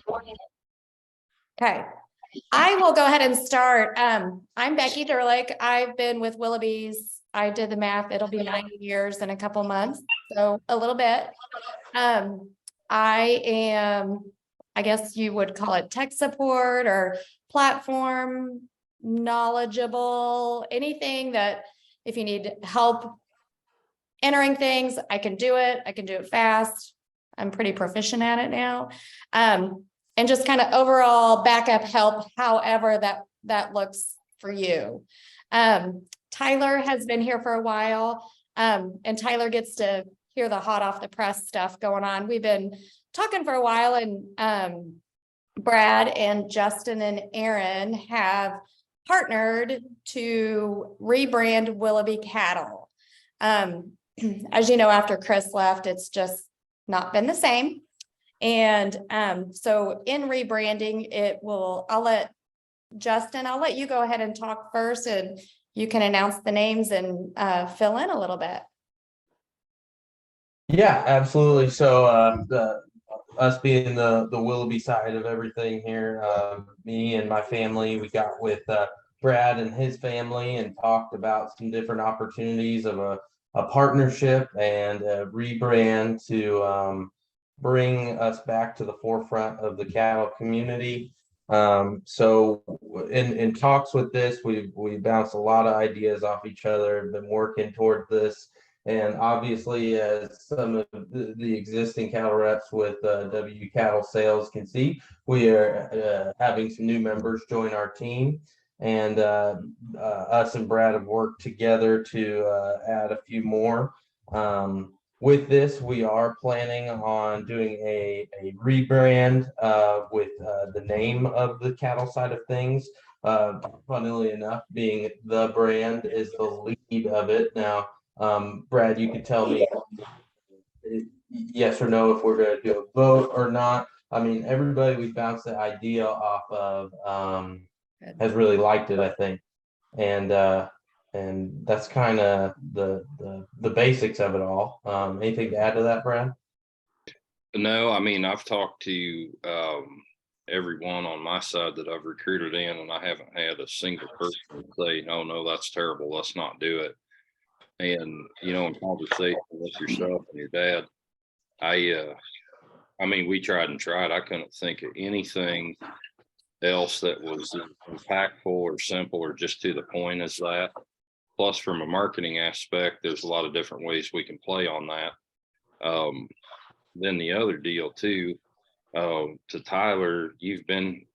Okay, I will go ahead and start. I'm Becky Derlick. I've been with Willoughby's. I did the math. It'll be 9 years in a couple months, so a little bit. I am, I guess you would call it tech support or platform knowledgeable, anything that if you need help entering things, I can do it. I can do it fast. I'm pretty proficient at it now. And just kind of overall backup help, however that looks for you. Tyler has been here for a while, and Tyler gets to hear the hot off the press stuff going on. We've been talking for a while, and Brad and Justin and Aaron have partnered to rebrand Willoughby Cattle. As you know, after Chris left, it's just not been the same. And so in rebranding, I'll let you go ahead and talk first, and you can announce the names and fill in a little bit. Yeah, absolutely. So us being the Willoughby side of everything here, me and my family, we got with Brad and his family and talked about some different opportunities of a partnership and a rebrand to bring us back to the forefront of the cattle community. So in talks with this, we bounced a lot of ideas off each other, been working toward this. And obviously, as some of the existing cattle reps with W Cattle Sales can see, we are having some new members join our team. And us and Brad have worked together to add a few more. With this, we are planning on doing a rebrand with the name of the cattle side of things. Funnily enough, being the brand is the lead of it. Now, Brad, you can tell me yes or no if we're going to do a vote or not. I mean, everybody we bounced the idea off of has really liked it, I think, and that's kind of the basics of it all. Anything to add to that, Brad? No, I mean, I've talked to everyone on my side that I've recruited in, and I haven't had a single person say, "Oh no, that's terrible. Let's not do it." And in conversation with yourself and your dad, I mean, we tried and tried. I couldn't think of anything else that was impactful or simple or just to the point as that. Plus, from a marketing aspect, there's a lot of different ways we can play on that. Then the other deal too, to Tyler, you've been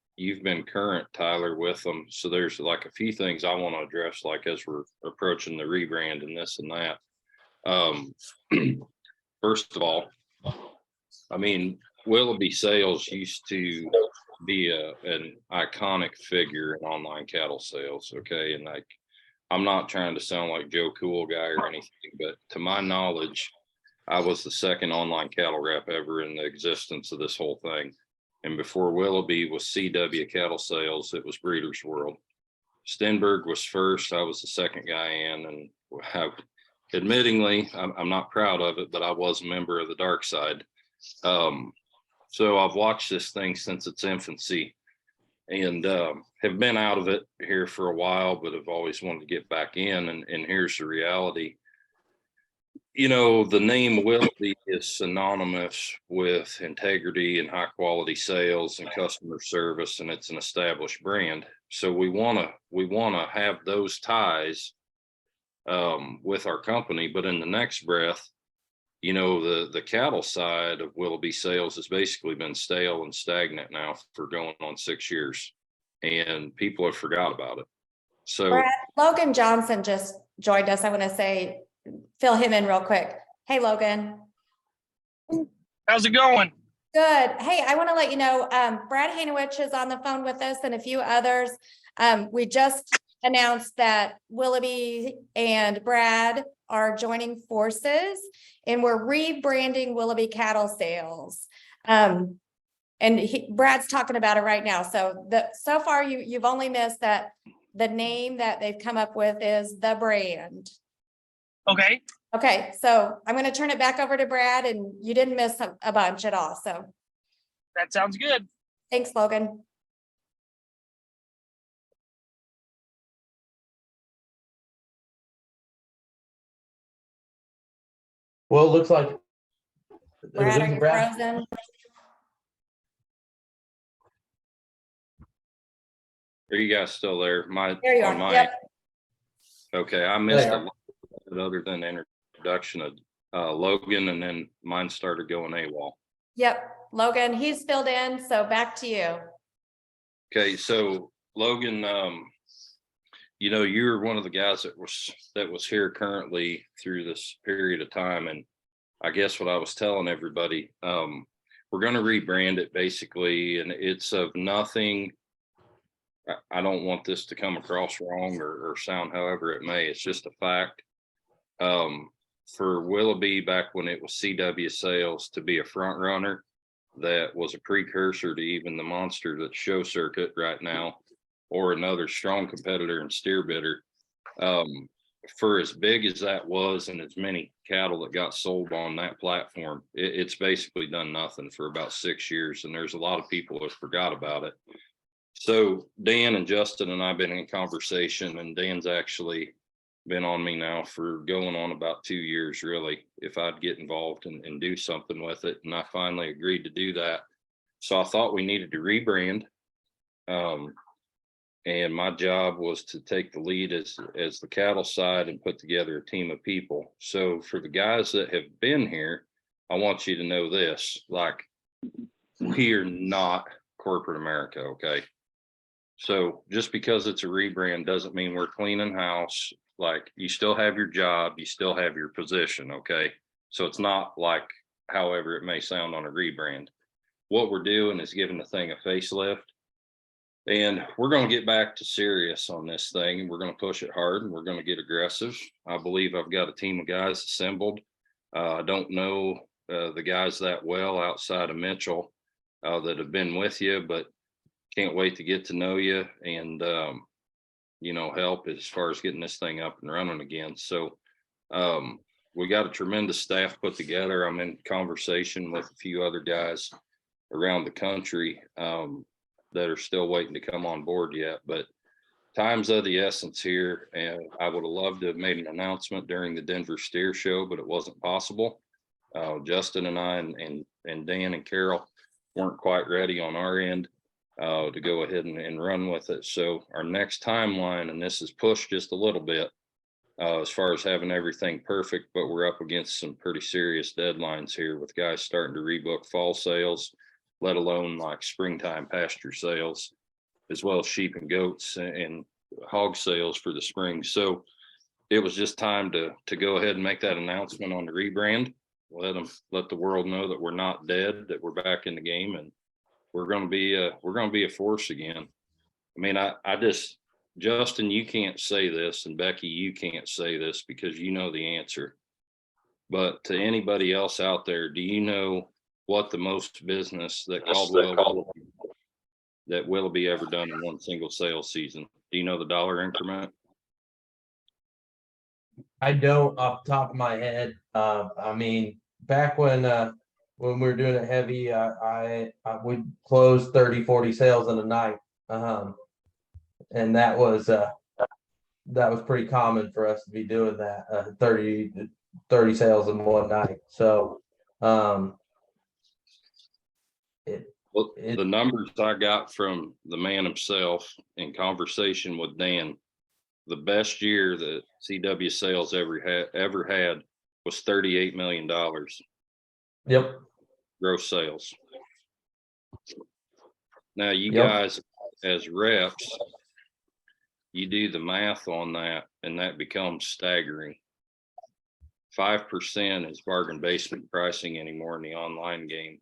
current, Tyler, with them. So there's like a few things I want to address, like as we're approaching the rebrand and this and that. First of all, I mean, Willoughby Sales used to be an iconic figure in online cattle sales. Okay. And I'm not trying to sound like Joe Cool guy or anything, but to my knowledge, I was the second online cattle rep ever in the existence of this whole thing. And before Willoughby was CW Cattle Sales, it was Breeders' World. Stenberg was first. I was the second guy in, and admittingly, I'm not proud of it, but I was a member of the dark side. So I've watched this thing since its infancy, and have been out of it here for a while, but have always wanted to get back in. And here's the reality. The name Willoughby is synonymous with integrity and high quality sales and customer service, and it's an established brand. So we want to have those ties with our company, but in the next breath, the cattle side of Willoughby Sales has basically been stale and stagnant now for going on 6 years, and people have forgot about it. So Brad, Logan Johnson just joined us. I want to say, fill him in real quick. Hey, Logan. How's it going? Good. Hey, I want to let you know, Brad Hanowich is on the phone with us and a few others. We just announced that Willoughby and Brad are joining forces, and we're rebranding Willoughby Cattle Sales. And Brad's talking about it right now. So so far you've only missed that the name that they've come up with is the brand. Okay. Okay, so I'm going to turn it back over to Brad, and you didn't miss a bunch at all. So that sounds good. Thanks, Logan. Well, it looks like. Brad, are you Brad. frozen? Are you guys still there? There you On are. my- Yep. Okay, I missed There it other than the introduction of Logan, and then mine started going AWOL. Yep. Logan, he's filled in, so back to you. Okay, so Logan, you know, you're one of the guys that was here currently through this period of time, and I guess what I was telling everybody, we're going to rebrand it basically, and it's of nothing. I don't want this to come across wrong or sound however it may. It's just a fact. For Willoughby, back when it was CW Sales, to be a front runner, that was a precursor to even the monster that's Show Circuit right now, or another strong competitor in Steer Bidder. For as big as that was and as many cattle that got sold on that platform, it's basically done nothing for about 6 years, and there's a lot of people that forgot about it. So Dan and Justin and I've been in conversation, and Dan's actually been on me now for going on about 2 years, really, if I'd get involved and do something with it. And I finally agreed to do that. So I thought we needed to rebrand. And my job was to take the lead as the cattle side and put together a team of people. So for the guys that have been here, I want you to know this, like, we are not corporate America, okay? So just because it's a rebrand doesn't mean we're cleaning house. Like, you still have your job, you still have your position, okay? So it's not like however it may sound on a rebrand. What we're doing is giving the thing a facelift. And we're going to get back to serious on this thing, and we're going to push it hard, and we're going to get aggressive. I believe I've got a team of guys assembled. I don't know the guys that well outside of Mitchell that have been with you, but can't wait to get to know you and, you know, help as far as getting this thing up and running again. So we got a tremendous staff put together. I'm in conversation with a few other guys around the country that are still waiting to come on board yet, but time's of the essence here. And I would have loved to have made an announcement during the Denver Steer Show, but it wasn't possible. Justin and I and Dan and Carol weren't quite ready on our end to go ahead and run with it. So our next timeline, and this is pushed just a little bit as far as having everything perfect, but we're up against some pretty serious deadlines here with guys starting to rebook fall sales, let alone like springtime pasture sales, as well as sheep and goats and hog sales for the spring. So it was just time to go ahead and make that announcement on the rebrand. Let the world know that we're not dead, that we're back in the game, and we're going to be a force again. I mean, I just, Justin, you can't say this, and Becky, you can't say this because you know the answer. But to anybody else out there, do you know what the most business that Willoughby ever done in one single sales season? Do you know the dollar increment? I don't off the top of my head. I mean, back when we were doing it heavy, I would close 30-40 sales in a night. And that was pretty common for us to be doing that, 30 sales in one night. So the numbers I got from the man himself in conversation with Dan, the best year that CW Sales ever had was $38 million. Yep. Gross sales. Now you Yep. guys as reps, you do the math on that, and that becomes staggering. 5% is bargain basement pricing anymore in the online game.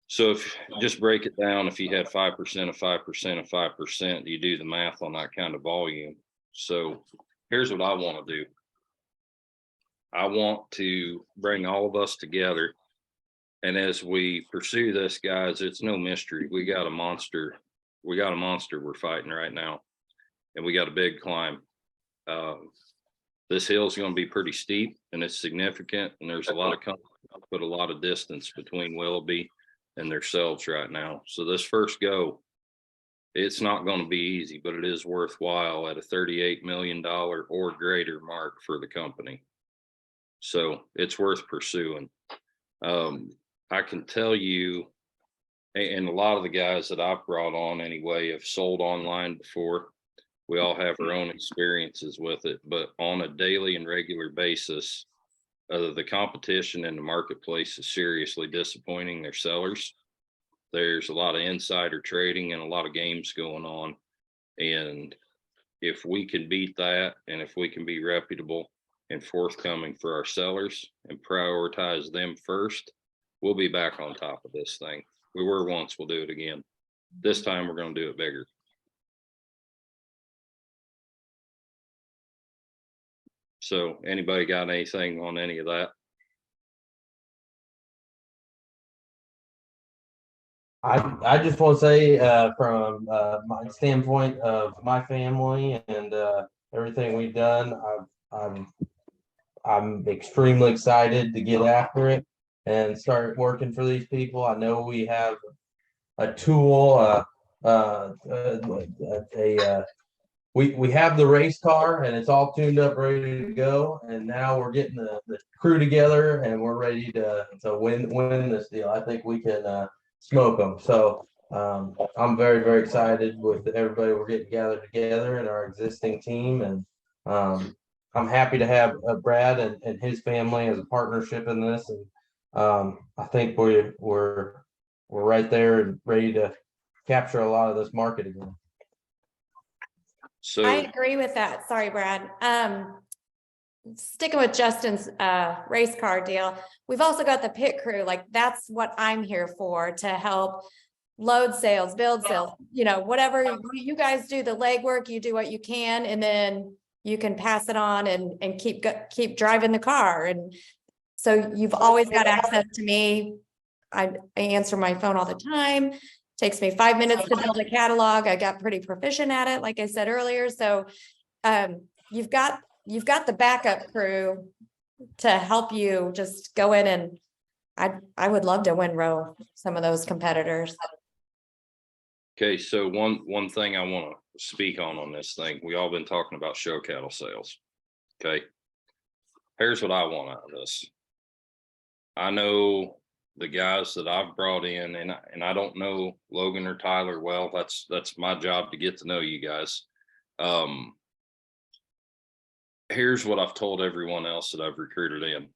So if just break it down, if you had 5% of 5% of 5%, you do the math on that kind of volume. So here's what I want to do. I want to bring all of us together. And as we pursue this, guys, it's no mystery. We got a monster we're fighting right now. And we got a big climb. This hill is going to be pretty steep, and it's significant. And there's a lot of companies put a lot of distance between Willoughby and themselves right now. So this first go, it's not going to be easy, but it is worthwhile at a $38 million or greater mark for the company. So it's worth pursuing. I can tell you, and a lot of the guys that I've brought on anyway have sold online before. We all have our own experiences with it, but on a daily and regular basis, the competition in the marketplace is seriously disappointing their sellers. There's a lot of insider trading and a lot of games going on. And if we can beat that, and if we can be reputable and forthcoming for our sellers and prioritize them first, we'll be back on top of this thing. We were once, we'll do it again. This time we're going to do it bigger. So anybody got anything on any of that? I just want to say, from my standpoint of my family and everything we've done, I'm extremely excited to get after it and start working for these people. I know we have a tool, we have the race car and it's all tuned up, ready to go. And now we're getting the crew together and we're ready to win this deal. I think we can smoke them. So I'm very, very excited with everybody. We're getting gathered together in our existing team, and I'm happy to have Brad and his family as a partnership in this. And I think we're right there and ready to capture a lot of this market again. So I agree with that. Sorry, Brad. Sticking with Justin's race car deal, we've also got the pit crew. Like, that's what I'm here for, to help load sales, build sales, whatever you guys do, the legwork, you do what you can, and then you can pass it on and keep driving the car. And so you've always got access to me. I answer my phone all the time. Takes me 5 minutes to build a catalog. I got pretty proficient at it, like I said earlier. So you've got the backup crew to help you just go in, and I would love to win some of those competitors. okay, so one thing I want to speak on this thing. We all been talking about show cattle sales. Okay, here's what I want out of this. I know the guys that I've brought in, and I don't know Logan or Tyler well. That's my job to get to know you guys. Here's what I've told everyone else that I've recruited in.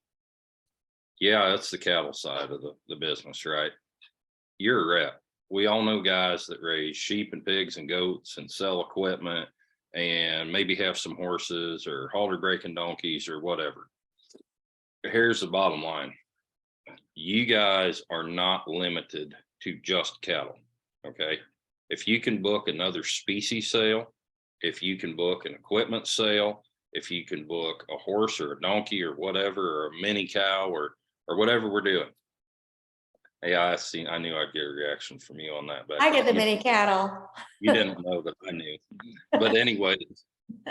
Yeah, that's the cattle side of the business, right? You're a rep. We all know guys that raise sheep and pigs and goats and sell equipment and maybe have some horses or halter breaking donkeys or whatever. Here's the bottom line. You guys are not limited to just cattle, okay? If you can book another species sale, if you can book an equipment sale, if you can book a horse or a donkey or whatever, or a mini cow or whatever we're doing. Yeah, I knew I'd get a reaction from you on that. I get the mini cattle. You didn't know that I knew. But anyway,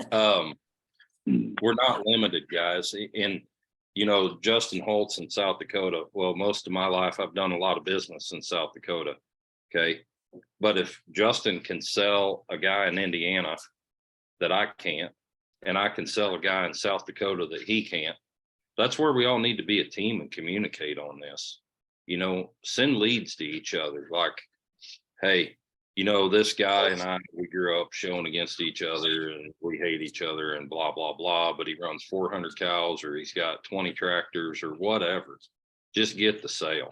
we're not limited, guys. And Justin Holtz in South Dakota. Well, most of my life, I've done a lot of business in South Dakota. Okay. But if Justin can sell a guy in Indiana that I can't, and I can sell a guy in South Dakota that he can't, that's where we all need to be a team and communicate on this. Send leads to each other. Like, hey, this guy and I, we grew up showing against each other and we hate each other and blah, blah, blah, but he runs 400 cows or he's got 20 tractors or whatever. Just get the sale.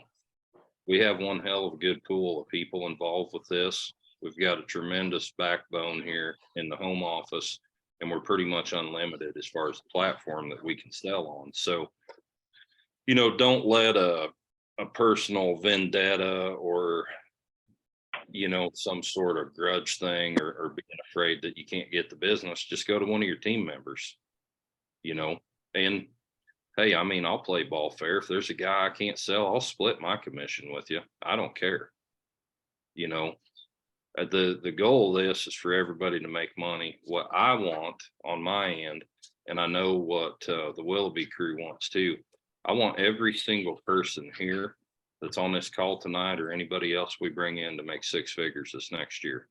We have one hell of a good pool of people involved with this. We've got a tremendous backbone here in the home office, and we're pretty much unlimited as far as the platform that we can sell on. So, don't let a personal vendetta or some sort of grudge thing or being afraid that you can't get the business. Just go to one of your team members, and hey, I'll play ball fair. If there's a guy I can't sell, I'll split my commission with you. I don't care. The goal of this is for everybody to make money. What I want on my end, and I know what the Willoughby crew wants too, I want every single person here that's on this call tonight or anybody else we bring in to make six figures this next year.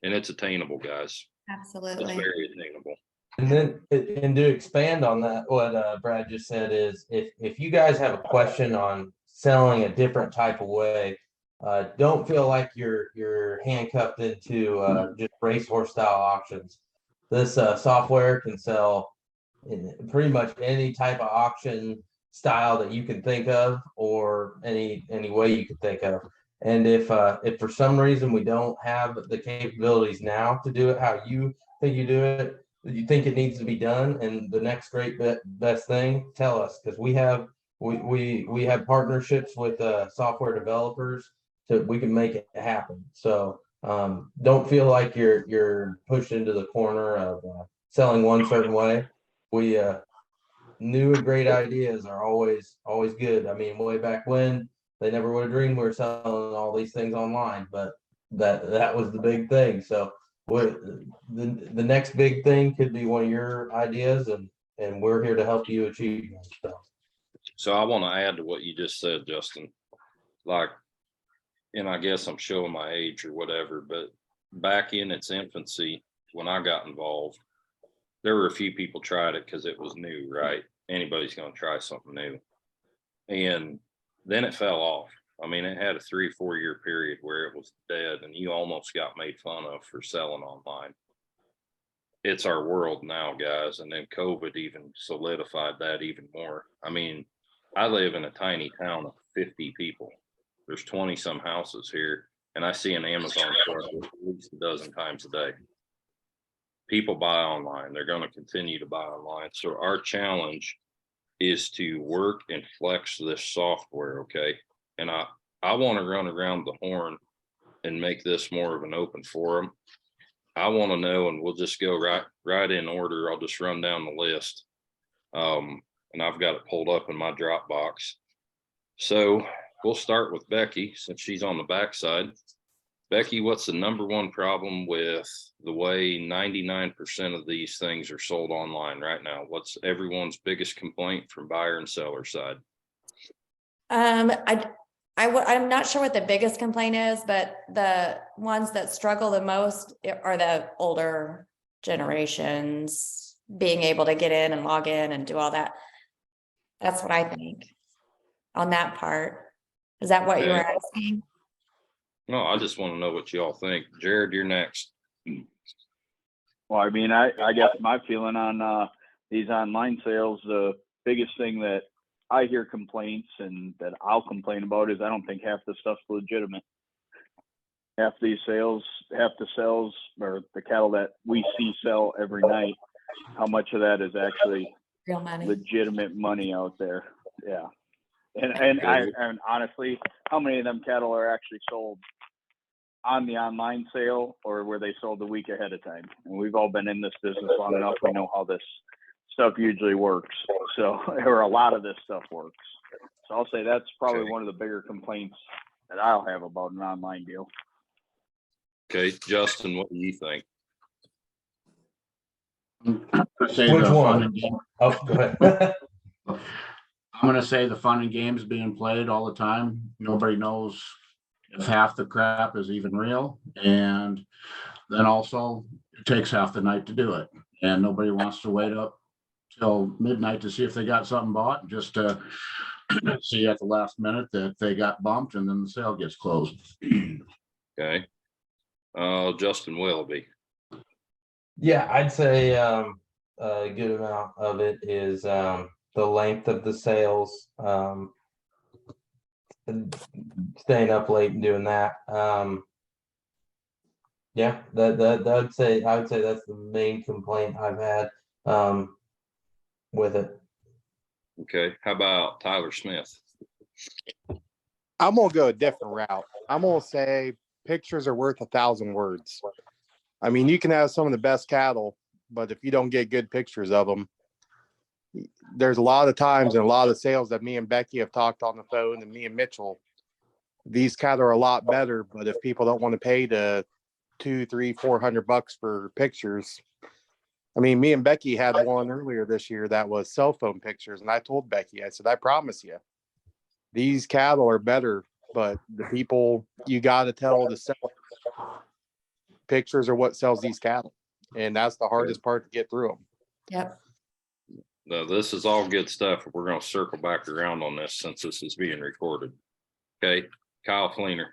And it's attainable, guys. It's Absolutely. very attainable. And then, and to expand on that, what Brad just said is, if you guys have a question on selling a different type of way, don't feel like you're handcuffed into just racehorse style auctions. This software can sell in pretty much any type of auction style that you can think of, or any way you can think of. And if for some reason we don't have the capabilities now to do it how you think you do it, you think it needs to be done, and the next best thing, tell us, because we have partnerships with software developers, so we can make it happen. So don't feel like you're pushed into the corner of selling one certain way. We new and great ideas are always good. I mean, way back when, they never would have dreamed we were selling all these things online, but that was the big thing. So what the next big thing could be one of your ideas, and we're here to help you achieve that. So I want to add to what you just said, Justin. Like, and I guess I'm showing my age or whatever, but back in its infancy, when I got involved, there were a few people tried it because it was new, right? Anybody's going to try something new. And then it fell off. I mean, it had a 3-4 year period where it was dead, and you almost got made fun of for selling online. It's our world now, guys. And then COVID even solidified that even more. I mean, I live in a tiny town of 50 people. There's 20 some houses here, and I see an Amazon store at least a dozen times a day. People buy online. They're going to continue to buy online. So our challenge is to work and flex this software, okay? And I want to run around the horn and make this more of an open forum. I want to know, and we'll just go right in order. I'll just run down the list. And I've got it pulled up in my Dropbox. So we'll start with Becky, since she's on the backside. Becky, what's the number one problem with the way 99% of these things are sold online right now? What's everyone's biggest complaint from buyer and seller side? I'm not sure what the biggest complaint is, but the ones that struggle the most are the older generations being able to get in and log in and do all that. That's what I think on that part. Is that what you were asking? No, I just want to know what y'all think. Jared, you're next. Well, I mean, I guess my feeling on these online sales, the biggest thing that I hear complaints and that I'll complain about is I don't think half the stuff's legitimate. Half these sales, half the sales or the cattle that we see sell every night, how much of that is actually Real money. legitimate money out there? Yeah. And honestly, how many of them cattle are actually sold on the online sale, or were they sold a week ahead of time? And we've all been in this business long enough. We know how this stuff usually works. So, or a lot of this stuff works. So I'll say that's probably one of the bigger complaints that I'll have about an online deal. Okay, Justin, what do you think? Which one? Oh, go ahead. I'm gonna say the fun and games being played all the time. Nobody knows if half the crap is even real. And then also it takes half the night to do it. And nobody wants to wait up till midnight to see if they got something bought, just to see at the last minute that they got bumped and then the sale gets closed. Okay. Justin Willoughby. Yeah, I'd say a good amount of it is the length of the sales, and staying up late and doing that. Yeah, I would say that's the main complaint I've had with it. Okay. How about Tyler Smith? I'm gonna go a different route. I'm gonna say pictures are worth 1,000 words. I mean, you can have some of the best cattle, but if you don't get good pictures of them, there's a lot of times and a lot of sales that me and Becky have talked on the phone, and me and Mitchell, these cattle are a lot better, but if people don't want to pay the $200, $300, $400 for pictures. I mean, me and Becky had one earlier this year that was cell phone pictures, and I told Becky, I said, I promise you, these cattle are better, but the people you got to tell to sell pictures are what sells these cattle. And that's the hardest part to get through them. Yep. Now, this is all good stuff. We're gonna circle back around on this since this is being recorded. Okay, Kyle Fleener.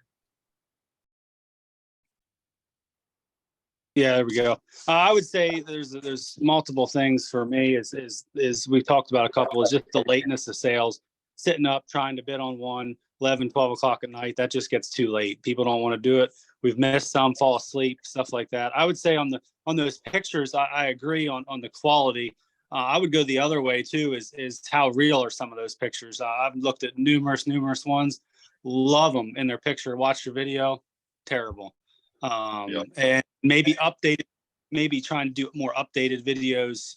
Yeah, there we go. I would say there's multiple things for me is we've talked about a couple is just the lateness of sales, sitting up, trying to bid on one, 11, 12 o'clock at night. That just gets too late. People don't want to do it. We've missed some, fall asleep, stuff like that. I would say on those pictures, I agree on the quality. I would go the other way too, is how real are some of those pictures. I've looked at numerous ones, love them in their picture, watch your video, terrible. And maybe trying to do more updated videos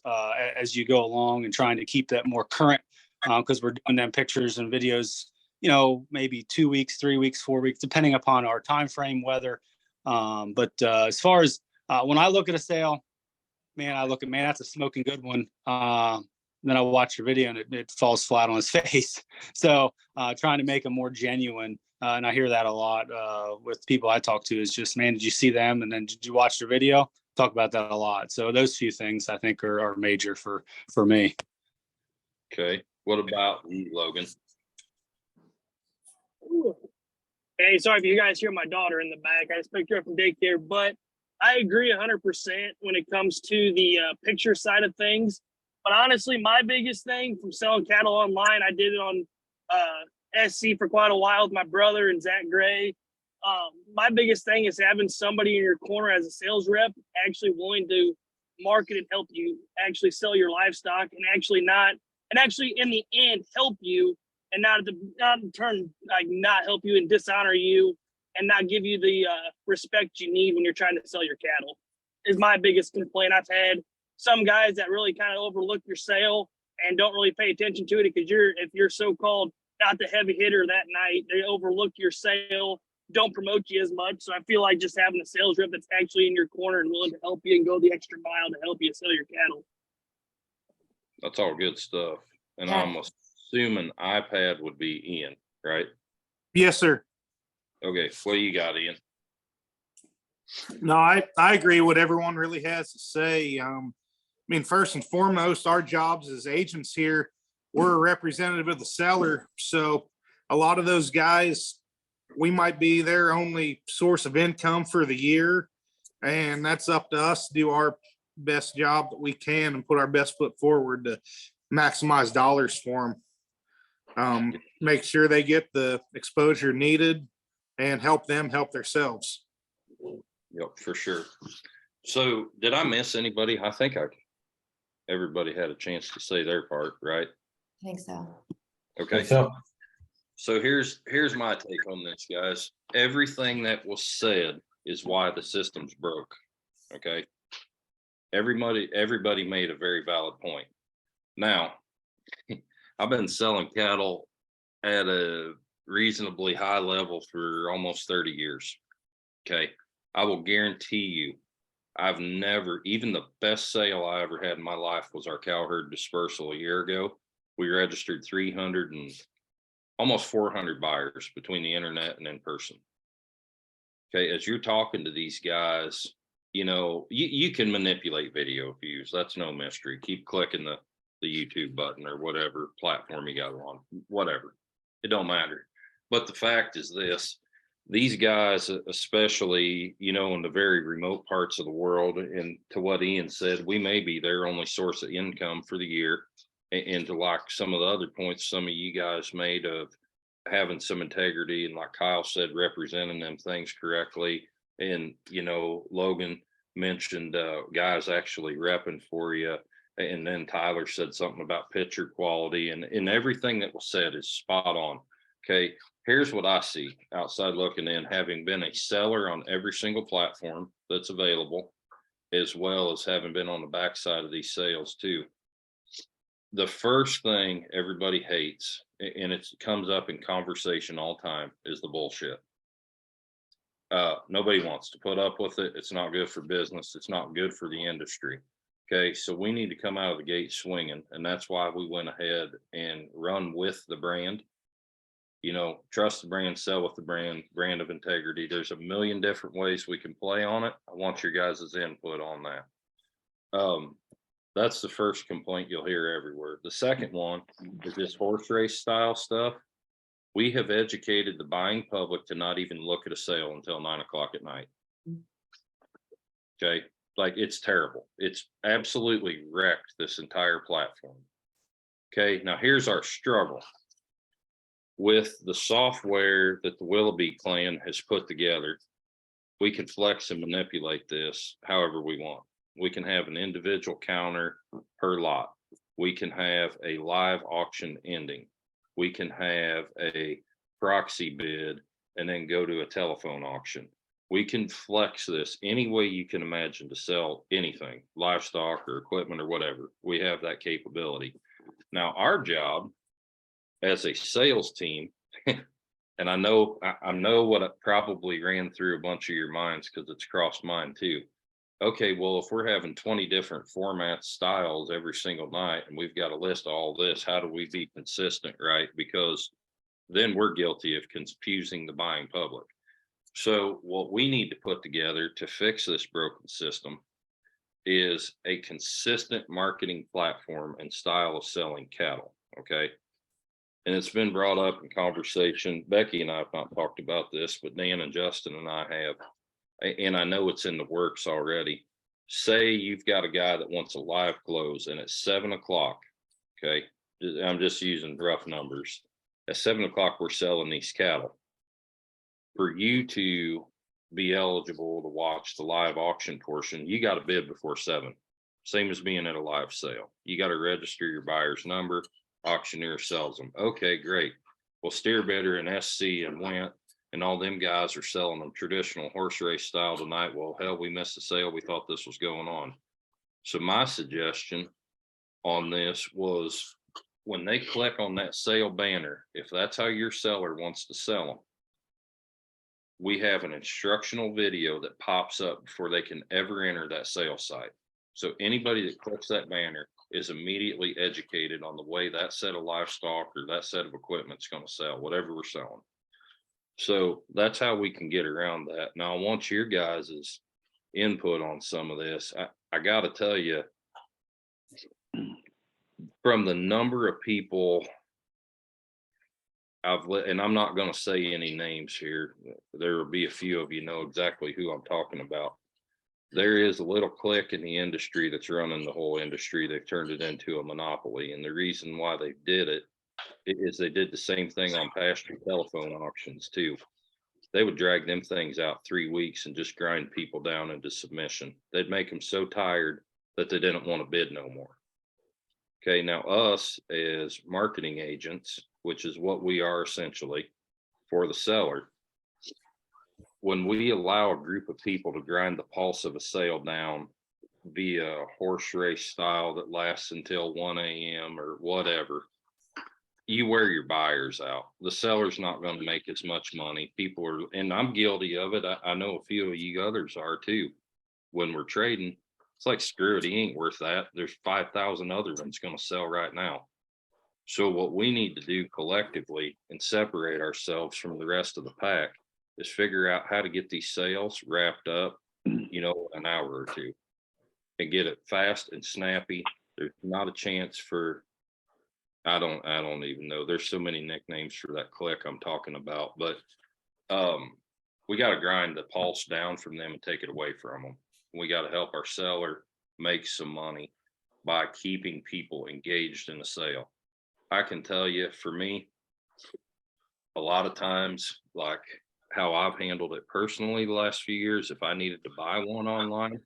as you go along and trying to keep that more current because we're doing them pictures and videos, maybe 2 weeks, 3 weeks, 4 weeks, depending upon our time frame, weather. But as far as when I look at a sale, man, that's a smoking good one. Then I watch your video and it falls flat on his face. So trying to make them more genuine. And I hear that a lot with people I talk to is just, man, did you see them? And then did you watch their video? Talk about that a lot. So those few things I think are major for me. Okay, what about you, Logan? Hey, sorry if you guys hear my daughter in the back. I just picked her up from daycare, but I agree 100% when it comes to the picture side of things. But honestly, my biggest thing from selling cattle online, I did it on SC for quite a while with my brother and Zach Gray. My biggest thing is having somebody in your corner as a sales rep actually willing to market and help you actually sell your livestock and actually in the end help you and not in turn not help you and dishonor you and not give you the respect you need when you're trying to sell your cattle is my biggest complaint. I've had some guys that really kind of overlook your sale and don't really pay attention to it because if you're so-called not the heavy hitter that night, they overlook your sale, don't promote you as much. So I feel like just having a sales rep that's actually in your corner and willing to help you and go the extra mile to help you sell your cattle. That's all good stuff. And Yeah. I'm assuming iPad would be Ian, right? Yes, sir. Okay, what do you got, Ian? No, I agree what everyone really has to say. First and foremost, our jobs as agents here, we're a representative of the seller. So a lot of those guys, we might be their only source of income for the year. And that's up to us to do our best job that we can and put our best foot forward to maximize dollars for them. Make sure they get the exposure needed and help them help themselves. Yep, for sure. So did I miss anybody? I think everybody had a chance to say their part, right? I think so. Okay. So, So here's my take on this, guys. Everything that was said is why the system's broke. Okay. Everybody made a very valid point. Now, I've been selling cattle at a reasonably high level for almost 30 years. Okay. I will guarantee you, I've never, even the best sale I ever had in my life was our cow herd dispersal a year ago. We registered 300 and almost 400 buyers between the internet and in person. Okay, as you're talking to these guys, you can manipulate video views. That's no mystery. Keep clicking the YouTube button or whatever platform you got on, whatever. It don't matter. But the fact is this, these guys, especially, in the very remote parts of the world, and to what Ian said, we may be their only source of income for the year. And to like some of the other points some of you guys made of having some integrity and like Kyle said, representing them things correctly. And, Logan mentioned guys actually repping for you. And then Tyler said something about picture quality and everything that was said is spot on. Okay. Here's what I see outside looking in, having been a seller on every single platform that's available, as well as having been on the backside of these sales too. The first thing everybody hates, and it comes up in conversation all the time, is the bullshit. Nobody wants to put up with it. It's not good for business. It's not good for the industry. Okay, so we need to come out of the gate swinging, and that's why we went ahead and run with the brand. You know, trust the brand, sell with the brand of integrity. There's a million different ways we can play on it. I want your guys' input on that. That's the first complaint you'll hear everywhere. The second one is this horse race style stuff. We have educated the buying public to not even look at a sale until 9 o'clock at night. Okay, like it's terrible. It's absolutely wrecked this entire platform. Okay, now here's our struggle with the software that the Willoughby clan has put together. We can flex and manipulate this however we want. We can have an individual counter per lot. We can have a live auction ending. We can have a proxy bid and then go to a telephone auction. We can flex this any way you can imagine to sell anything, livestock or equipment or whatever. We have that capability. Now, our job as a sales team, and I know what it probably ran through a bunch of your minds because it's crossed mine too. Okay, well, if we're having 20 different formats, styles every single night, and we've got a list of all this, how do we be consistent, right? Because then we're guilty of confusing the buying public. So what we need to put together to fix this broken system is a consistent marketing platform and style of selling cattle, okay? And it's been brought up in conversation. Becky and I have not talked about this, but Dan and Justin and I have. And I know it's in the works already. Say you've got a guy that wants a live close and at 7 o'clock, okay, I'm just using rough numbers. At 7 o'clock, we're selling these cattle. For you to be eligible to watch the live auction portion, you got to bid before 7. Same as being at a live sale. You got to register your buyer's number. Auctioneer sells them. Okay, great. Well, Steer Bidder and SC and Went and all them guys are selling them traditional horse race style tonight. Well, hell, we missed the sale. We thought this was going on. So my suggestion on this was when they click on that sale banner, if that's how your seller wants to sell them, we have an instructional video that pops up before they can ever enter that sales site. So anybody that clicks that banner is immediately educated on the way that set of livestock or that set of equipment is going to sell, whatever we're selling. So that's how we can get around that. Now, I want your guys' input on some of this. I got to tell you, from the number of people and I'm not going to say any names here. There will be a few of you know exactly who I'm talking about. There is a little clique in the industry that's running the whole industry. They've turned it into a monopoly. And the reason why they did it is they did the same thing on pasture telephone auctions too. They would drag them things out 3 weeks and just grind people down into submission. They'd make them so tired that they didn't want to bid no more. Okay, now us as marketing agents, which is what we are essentially for the seller, when we allow a group of people to grind the pulse of a sale down via horse race style that lasts until 1 a.m. or whatever, you wear your buyers out. The seller's not going to make as much money. People are, and I'm guilty of it. I know a few of you others are too. When we're trading, it's like, screw it, he ain't worth that. There's 5,000 other ones going to sell right now. So what we need to do collectively and separate ourselves from the rest of the pack is figure out how to get these sales wrapped up, you know, an hour or two and get it fast and snappy. There's not a chance for, I don't even know. There's so many nicknames for that clique I'm talking about, but we got to grind the pulse down from them and take it away from them. We got to help our seller make some money by keeping people engaged in the sale. I can tell you, for me, a lot of times, like how I've handled it personally the last few years, if I needed to buy one online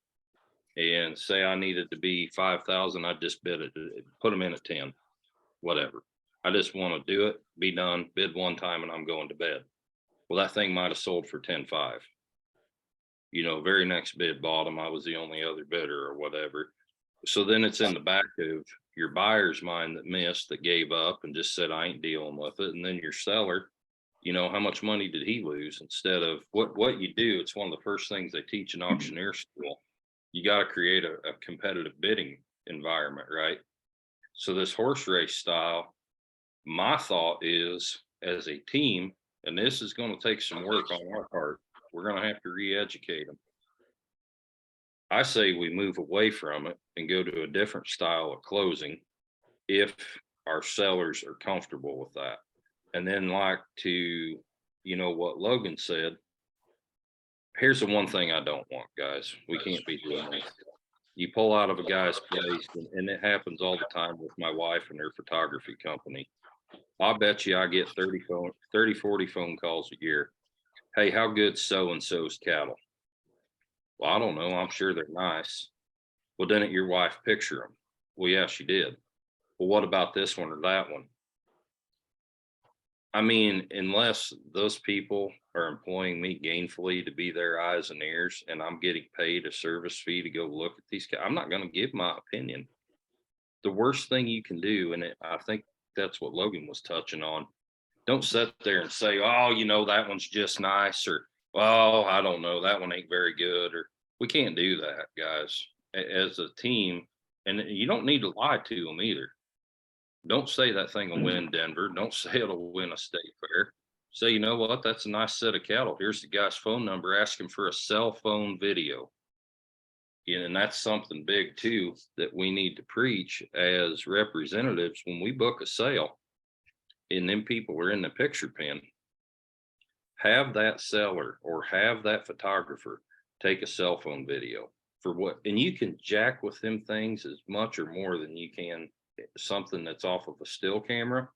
and say I needed to be 5,000, I'd just bid it, put them in at 10, whatever. I just want to do it, be done, bid one time, and I'm going to bed. Well, that thing might have sold for 10.5. You know, very next bid bottom, I was the only other bidder or whatever. So then it's in the back of your buyer's mind that missed, that gave up and just said, I ain't dealing with it. And then your seller, you know, how much money did he lose? Instead of what you do, it's one of the first things they teach in auctioneer school. You got to create a competitive bidding environment, right? So this horse race style, my thought is, as a team, and this is gonna take some work on our part, we're gonna have to re-educate them. I say we move away from it and go to a different style of closing if our sellers are comfortable with that. And then like to, what Logan said, here's the one thing I don't want, guys. We can't be doing this. You pull out of a guy's place, and it happens all the time with my wife and her photography company. I bet you I get 30, 40 phone calls a year. Hey, how good's so-and-so's cattle? Well, I don't know. I'm sure they're nice. Well, didn't your wife picture them? Well, yeah, she did. Well, what about this one or that one? I mean, unless those people are employing me gainfully to be their eyes and ears, and I'm getting paid a service fee to go look at these, I'm not going to give my opinion. The worst thing you can do, and I think that's what Logan was touching on, don't sit there and say, oh, that one's just nice, or, well, I don't know, that one ain't very good, or we can't do that, guys, as a team. And you don't need to lie to them either. Don't say that thing will win Denver. Don't say it'll win a state fair. Say, you know what? That's a nice set of cattle. Here's the guy's phone number. Ask him for a cell phone video. And that's something big too that we need to preach as representatives when we book a sale. And then people are in the picture pen. Have that seller or have that photographer take a cell phone video for what, and you can jack with them things as much or more than you can something that's off of a still camera,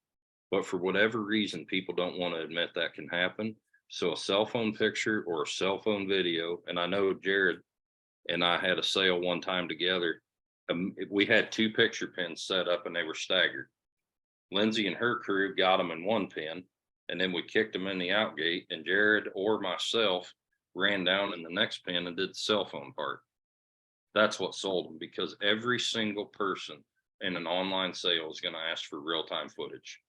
but for whatever reason, people don't want to admit that can happen. So a cell phone picture or a cell phone video, and I know Jared and I had a sale one time together. We had 2 picture pins set up and they were staggered. Lindsay and her crew got them in one pin, and then we kicked them in the out gate, and Jared or myself ran down in the next pin and did the cell phone part. That's what sold them, because every single person in an online sale is going to ask for real-time footage.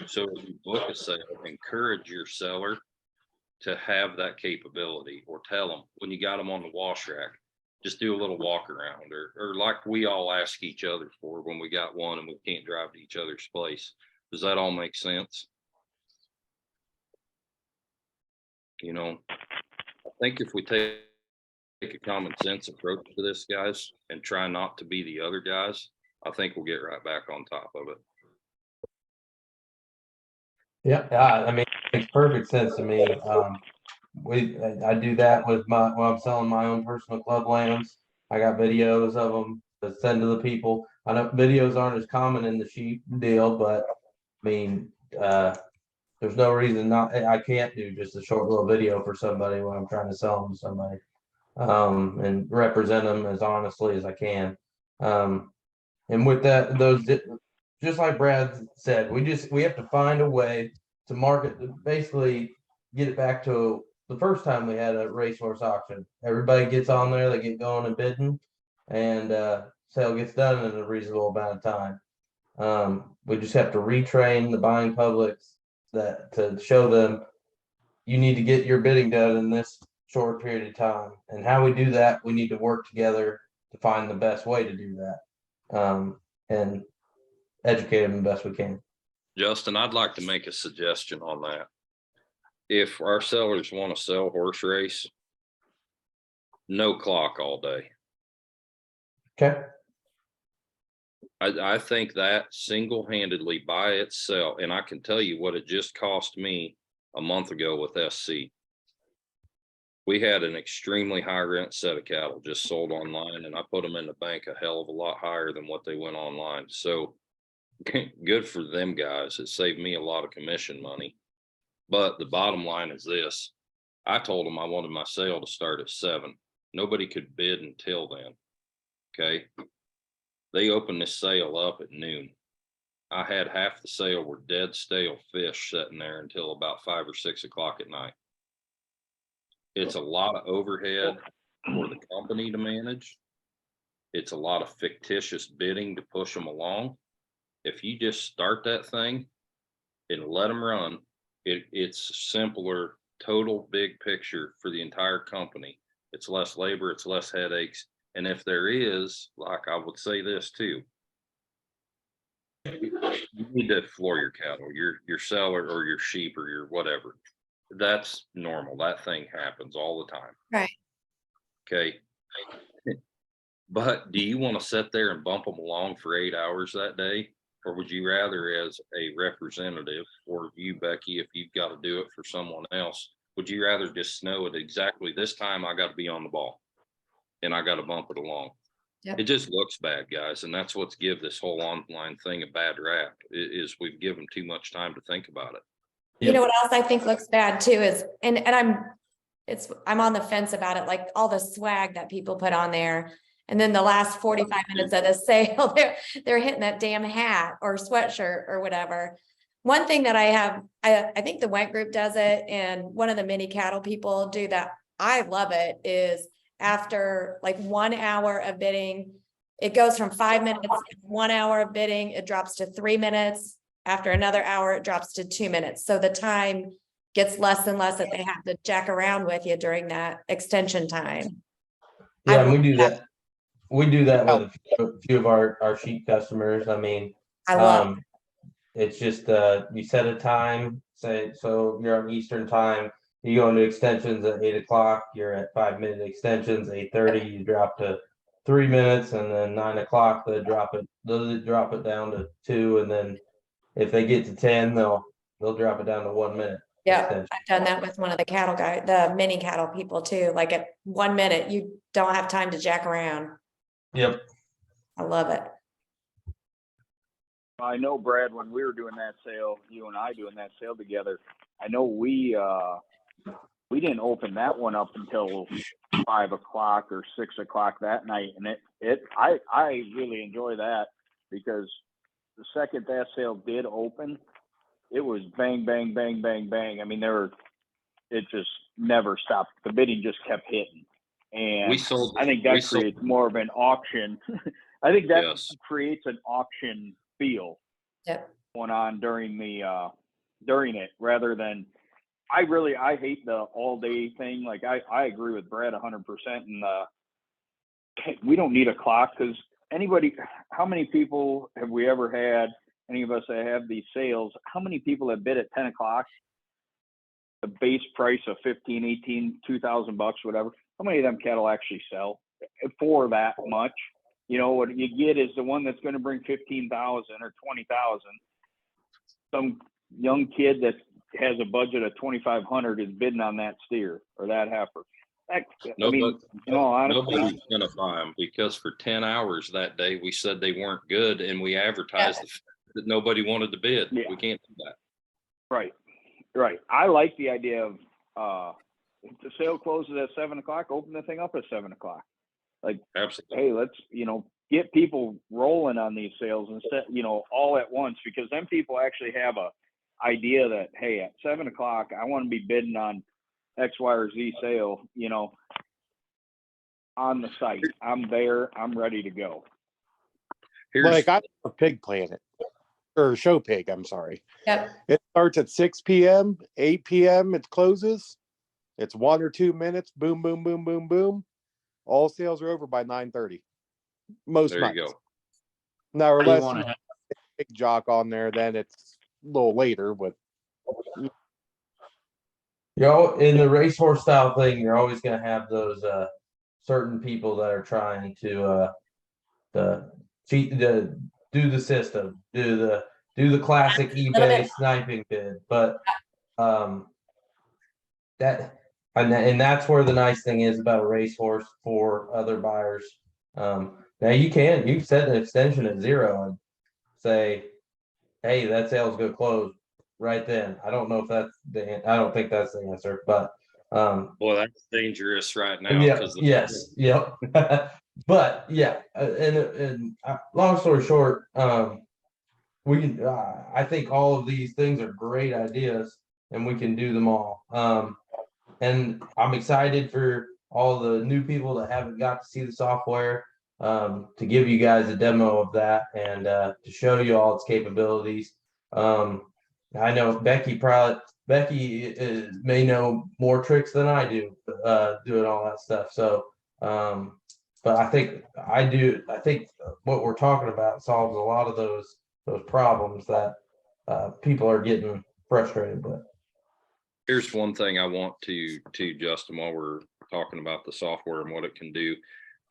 So if you book a sale, encourage your seller to have that capability, or tell them when you got them on the wash rack, just do a little walk around, or like we all ask each other for when we got one and we can't drive to each other's place. Does that all make sense? I think if we take a common sense approach to this, guys, and try not to be the other guys, I think we'll get right back on top of it. Yeah, I mean, it makes perfect sense to me. I do that with when I'm selling my own personal club lambs. I got videos of them to send to the people. I know videos aren't as common in the sheep deal, but I mean, there's no reason I can't do just a short little video for somebody when I'm trying to sell them to somebody, and represent them as honestly as I can. And with that, just like Brad said, we have to find a way to market, basically get it back to the first time we had a racehorse auction. Everybody gets on there, they get going and bidding, and sale gets done in a reasonable amount of time. We just have to retrain the buying publics to show them you need to get your bidding done in this short period of time. And how we do that, we need to work together to find the best way to do that, and educate them the best we can. Justin, I'd like to make a suggestion on that. If our sellers want to sell horse race, no clock all day. Okay. I think that single-handedly by itself, and I can tell you what it just cost me a month ago with SC. We had an extremely high rent set of cattle just sold online, and I put them in the bank a hell of a lot higher than what they went online. So good for them guys. It saved me a lot of commission money. But the bottom line is this. I told them I wanted my sale to start at 7. Nobody could bid until then. Okay. They opened this sale up at noon. I had half the sale were dead stale fish sitting there until about 5 or 6 o'clock at night. It's a lot of overhead for the company to manage. It's a lot of fictitious bidding to push them along. If you just start that thing and let them run, it's simpler, total big picture for the entire company. It's less labor, it's less headaches. And if there is, like I would say this too, you need to floor your cattle, your seller or your sheep or your whatever. That's normal. That thing happens all the time. Right. Okay. But do you want to sit there and bump them along for 8 hours that day? Or would you rather, as a representative, or you, Becky, if you've got to do it for someone else, would you rather just know it exactly this time I got to be on the ball and I got to bump it along? Yep. It just looks bad, guys. And that's what's give this whole online thing a bad rap is we've given too much time to think about it. You know what else I think looks bad too is, and I'm on the fence about it, like all the swag that people put on there. And then the last 45 minutes of the sale, they're hitting that damn hat or sweatshirt or whatever. One thing that I think the Went Group does it, and one of the mini cattle people do that. I love it, is after like 1 hour of bidding, it goes from 5 minutes, 1 hour of bidding, it drops to 3 minutes. After another hour, it drops to 2 minutes. So the time gets less and less that they have to jack around with you during that extension time. Yeah, and we do that. We do that with a few of our sheep customers. I mean, I love it's just, you set a time, say, so you're on Eastern time, you go into extensions at 8 o'clock, you're at 5-minute extensions, 8:30, you drop to 3 minutes, and then 9 o'clock, they'll drop it down to 2, and then if they get to 10, they'll drop it down to 1 minute. Yeah, extension. I've done that with one of the cattle guy, the mini cattle people too. Like at 1 minute, you don't have time to jack around. Yep. I love it. I know, Brad, when we were doing that sale, you and I doing that sale together, I know we didn't open that one up until 5 o'clock or 6 o'clock that night. And I really enjoy that, because the second that sale did open, it was bang, bang, bang, bang, bang. I mean, it just never stopped. The bidding just kept hitting. And I think that creates more of an auction. I think that creates an auction feel going on during it, rather than, I hate the all day thing. Like I agree with Brad 100%. And we don't need a clock, because how many people have we ever had, any of us that have these sales, how many people have bid at 10 o'clock, the base price of 15, 18, $2,000, whatever? How many of them cattle actually sell for that much? You know, what you get is the one that's going to bring 15,000 or 20,000. Some young kid that has a budget of 2,500 is bidding on that steer or that heifer. Nobody's gonna buy them, because for 10 hours that day we said they weren't good, and we advertised that nobody wanted to bid. We can't do that. Right. I like the idea of if the sale closes at 7 o'clock, open the thing up at 7 o'clock. Like, absolutely. Hey, let's get people rolling on these sales instead, all at once, because then people actually have a idea that, hey, at 7 o'clock I want to be bidding on X, Y, or Z sale, on the site. I'm there. I'm ready to go. Like I a Pig Planet or Show Pig. I'm sorry. Yep. It starts at 6 p.m., 8 p.m. It closes. It's 1 or 2 minutes. Boom, boom, boom, boom, boom. All sales are over by 9:30. Most there nights. You go. Now, unless you have a big jock on there, then it's a little later. But in the racehorse style thing, you're always going to have those certain people that are trying to cheat, do the system, do the classic eBay sniping bid. But that's where the nice thing is about a racehorse for other buyers. Now you set an extension at 0 and say, hey, that sale's going to close right then. I don't know if I don't think that's the answer, but boy, that's dangerous right now. Yep. But yeah, and long story short, I think all of these things are great ideas, and we can do them all. And I'm excited for all the new people that haven't got to see the software, to give you guys a demo of that and to show you all its capabilities. I know Becky may know more tricks than I do, doing all that stuff. So, but I think what we're talking about solves a lot of those those problems that people are getting frustrated with. Here's one thing I want to Justin, while we're talking about the software and what it can do.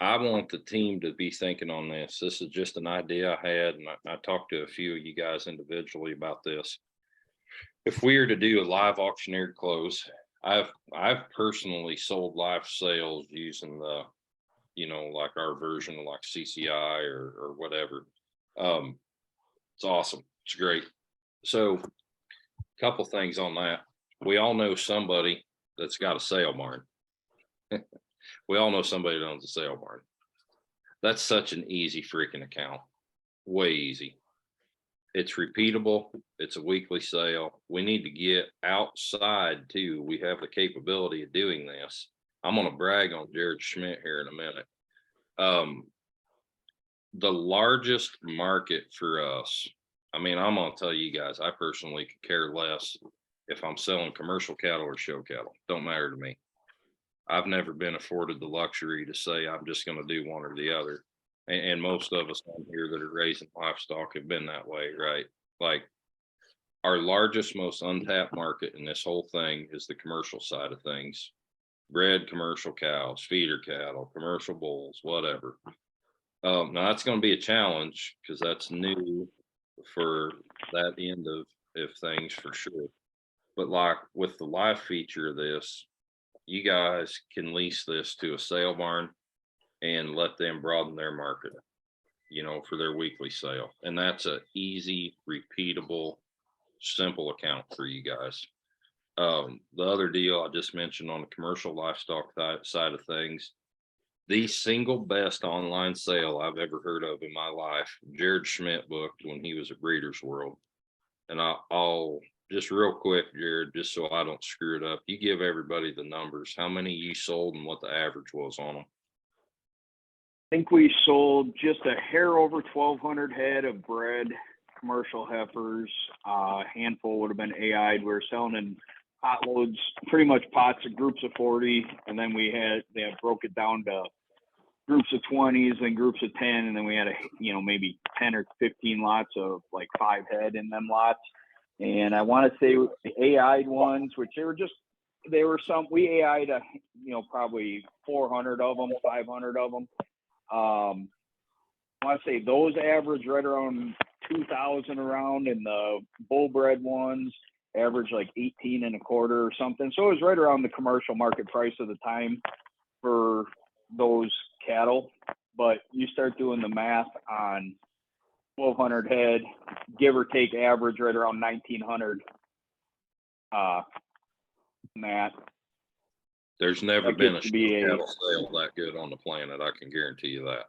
I want the team to be thinking on this. This is just an idea I had, and I talked to a few of you guys individually about this. If we are to do a live auctioneer close, I've personally sold live sales using the, like our version of like CCI or whatever. It's awesome. It's great. So a couple things on that. We all know somebody that's got a sale barn. We all know somebody that owns a sale barn. That's such an easy freaking account. Way easy. It's repeatable. It's a weekly sale. We need to get outside too. We have the capability of doing this. I'm going to brag on Jared Schmidt here in a minute. The largest market for us, I mean, I'm going to tell you guys, I personally could care less if I'm selling commercial cattle or show cattle. Don't matter to me. I've never been afforded the luxury to say I'm just going to do one or the other. And most of us on here that are raising livestock have been that way, right? Like our largest, most untapped market in this whole thing is the commercial side of things. Bred commercial cows, feeder cattle, commercial bulls, whatever. Now that's going to be a challenge because that's new for that end of things for sure. But like with the live feature of this, you guys can lease this to a sale barn and let them broaden their market, for their weekly sale. And that's a easy, repeatable, simple account for you guys. The other deal I just mentioned on the commercial livestock side of things, the single best online sale I've ever heard of in my life, Jared Schmidt booked when he was at Breeders' World. And I'll just real quick, Jared, just so I don't screw it up, you give everybody the numbers, how many you sold and what the average was on them. I think we sold just a hair over 1,200 head of bred commercial heifers. A handful would have been AI'd. We were selling in pot loads, pretty much pots of groups of 40. And then they had broke it down to groups of 20s and groups of 10. And then we had maybe 10 or 15 lots of like 5 head in them lots. And I want to say the AI'd ones, which we AI'd, probably 400 of them, 500 of them. I want to say those average right around 2,000 around, and the bull bred ones average like 18 and a quarter or something. So it was right around the commercial market price of the time for those cattle. But you start doing the math on 1,200 head, give or take average right around 1,900. Matt. There's never been a cattle sale that good on the planet. I can guarantee you that.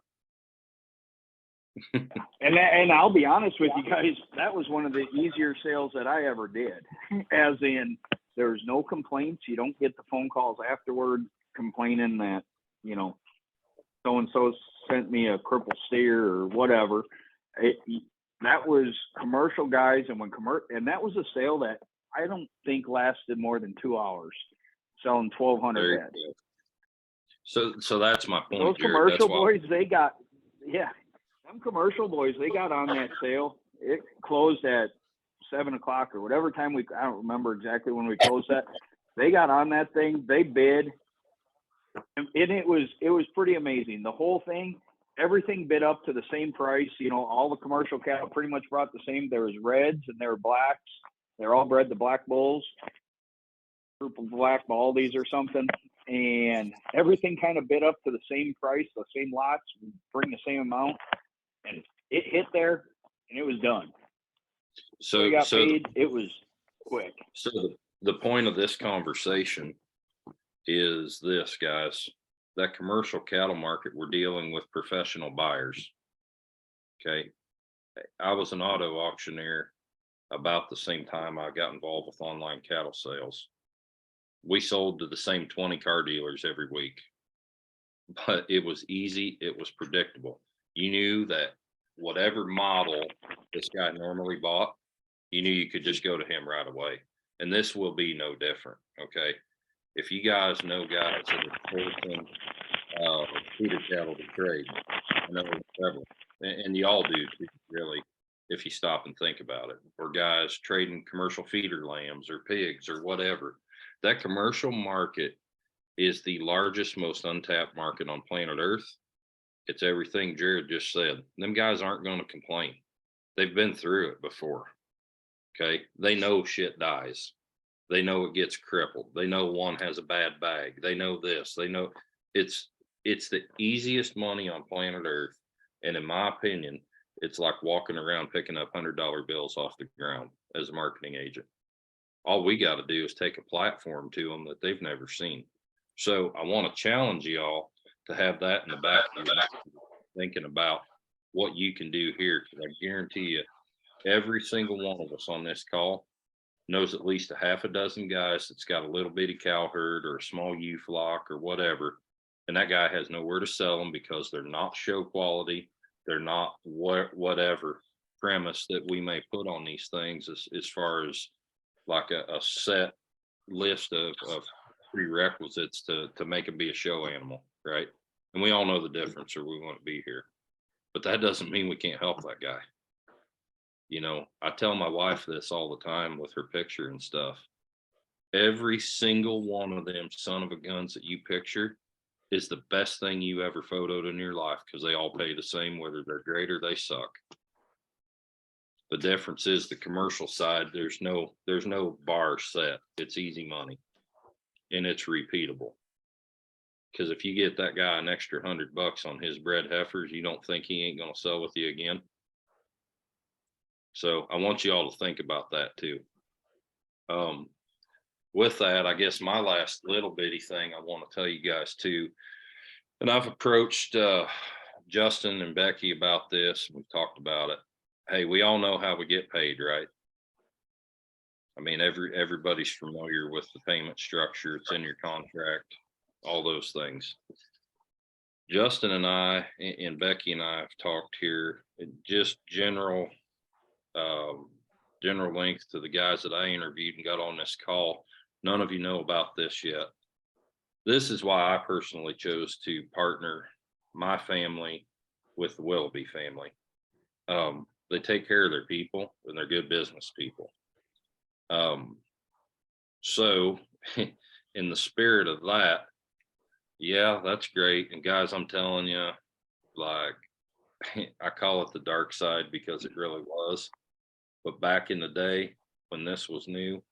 And I'll be honest with you guys, that was one of the easier sales that I ever did. As in, there's no complaints. You don't get the phone calls afterward complaining that, so-and-so sent me a crippled steer or whatever. That was commercial guys, and and that was a sale that I don't think lasted more than 2 hours. Selling 1,200 head. So that's my point. Those commercial boys, them commercial boys, they got on that sale. It closed at 7 o'clock or whatever time I don't remember exactly when we closed that. They got on that thing, they bid, and it was pretty amazing. The whole thing, everything bid up to the same price. All the commercial cattle pretty much brought the same. There was reds and there were blacks. They're all bred to black bulls. Group of black Baldies or something, and everything kind of bid up to the same price, the same lots, bring the same amount, and it hit there and it was done. So we got paid. It was quick. So the point of this conversation is this, guys, that commercial cattle market, we're dealing with professional buyers. Okay. I was an auto auctioneer about the same time I got involved with online cattle sales. We sold to the same 20 car dealers every week, but it was easy. It was predictable. You knew that whatever model this guy normally bought, you knew you could just go to him right away. And this will be no different. Okay. If you guys know guys that are forcing feeder cattle to trade, I know several, and you all do really. if you stop and think about it, or guys trading commercial feeder lambs or pigs or whatever. That commercial market is the largest, most untapped market on planet Earth. It's everything Jared just said. Them guys aren't going to complain. They've been through it before. Okay. They know shit dies. They know it gets crippled. They know one has a bad bag. They know this. They know it's the easiest money on planet Earth. And in my opinion, it's like walking around picking up $100 bills off the ground as a marketing agent. All we got to do is take a platform to them that they've never seen. So I want to challenge y'all to have that in the back of your mind, thinking about what you can do here. Because I guarantee you, every single one of us on this call knows at least a half a dozen guys that's got a little bitty cow herd or a small ewe flock or whatever. And that guy has nowhere to sell them because they're not show quality. They're not whatever premise that we may put on these things as far as like a set list of prerequisites to make them be a show animal, right? And we all know the difference, or we wouldn't be here. But that doesn't mean we can't help that guy. You know, I tell my wife this all the time with her picture and stuff. Every single one of them son of a guns that you picture is the best thing you ever photoed in your life, because they all pay the same, whether they're great or they suck. The difference is the commercial side, there's no bar set. It's easy money and it's repeatable. Because if you get that guy an extra $100 on his bred heifers, you don't think he ain't going to sell with you again. So I want you all to think about that too. With that, I guess my last little bitty thing I want to tell you guys too, and I've approached Justin and Becky about this. We've talked about it. Hey, we all know how we get paid, right? I mean, everybody's familiar with the payment structure. It's in your contract, all those things. Justin and I and Becky and I have talked here, just general length to the guys that I interviewed and got on this call. None of you know about this yet. This is why I personally chose to partner my family with the Willoughby family. They take care of their people and they're good business people. So in the spirit of that, yeah, that's great. And guys, I'm telling you, like, I call it the dark side because it really was. But back in the day when this was new,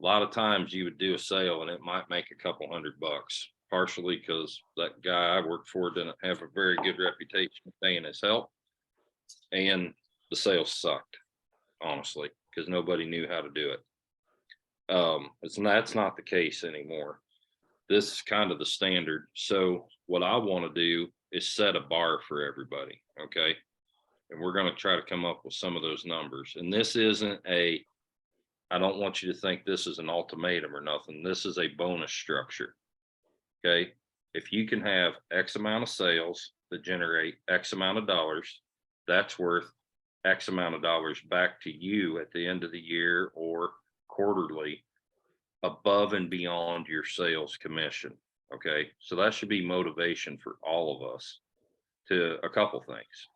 a lot of times you would do a sale and it might make a couple $100, partially because that guy I worked for didn't have a very good reputation of paying his help. And the sales sucked, honestly, because nobody knew how to do it. That's not the case anymore. This is kind of the standard. So what I want to do is set a bar for everybody. Okay. And we're going to try to come up with some of those numbers. And this isn't I don't want you to think this is an ultimatum or nothing. This is a bonus structure. Okay. If you can have X amount of sales that generate X amount of dollars, that's worth X amount of dollars back to you at the end of the year or quarterly, above and beyond your sales commission. Okay. So that should be motivation for all of us to a couple things.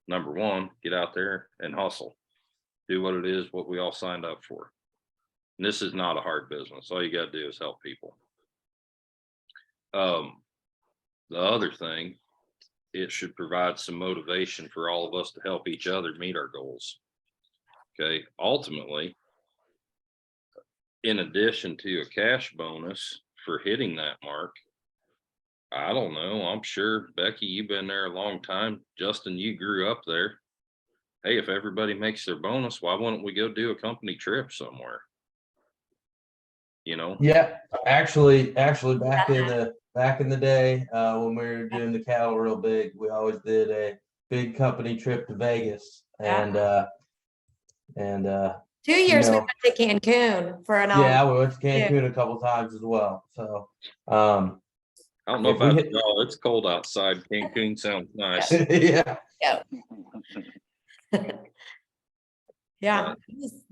Number one, get out there and hustle. Do what it is, what we all signed up for. And this is not a hard business. All you got to do is help people. The other thing, it should provide some motivation for all of us to help each other meet our goals. Okay. Ultimately, in addition to a cash bonus for hitting that mark, I don't know. I'm sure, Becky, you've been there a long time. Justin, you grew up there. Hey, if everybody makes their bonus, why wouldn't we go do a company trip somewhere? You know? Yeah, actually back in the day, when we were doing the cattle real big, we always did a big company trip to Vegas and 2 years we know, went to Cancun for an yeah, we went to Cancun a couple times as well. So I don't know if we about hit- y'all. It's cold outside. Cancun sounds nice. yeah. Yeah,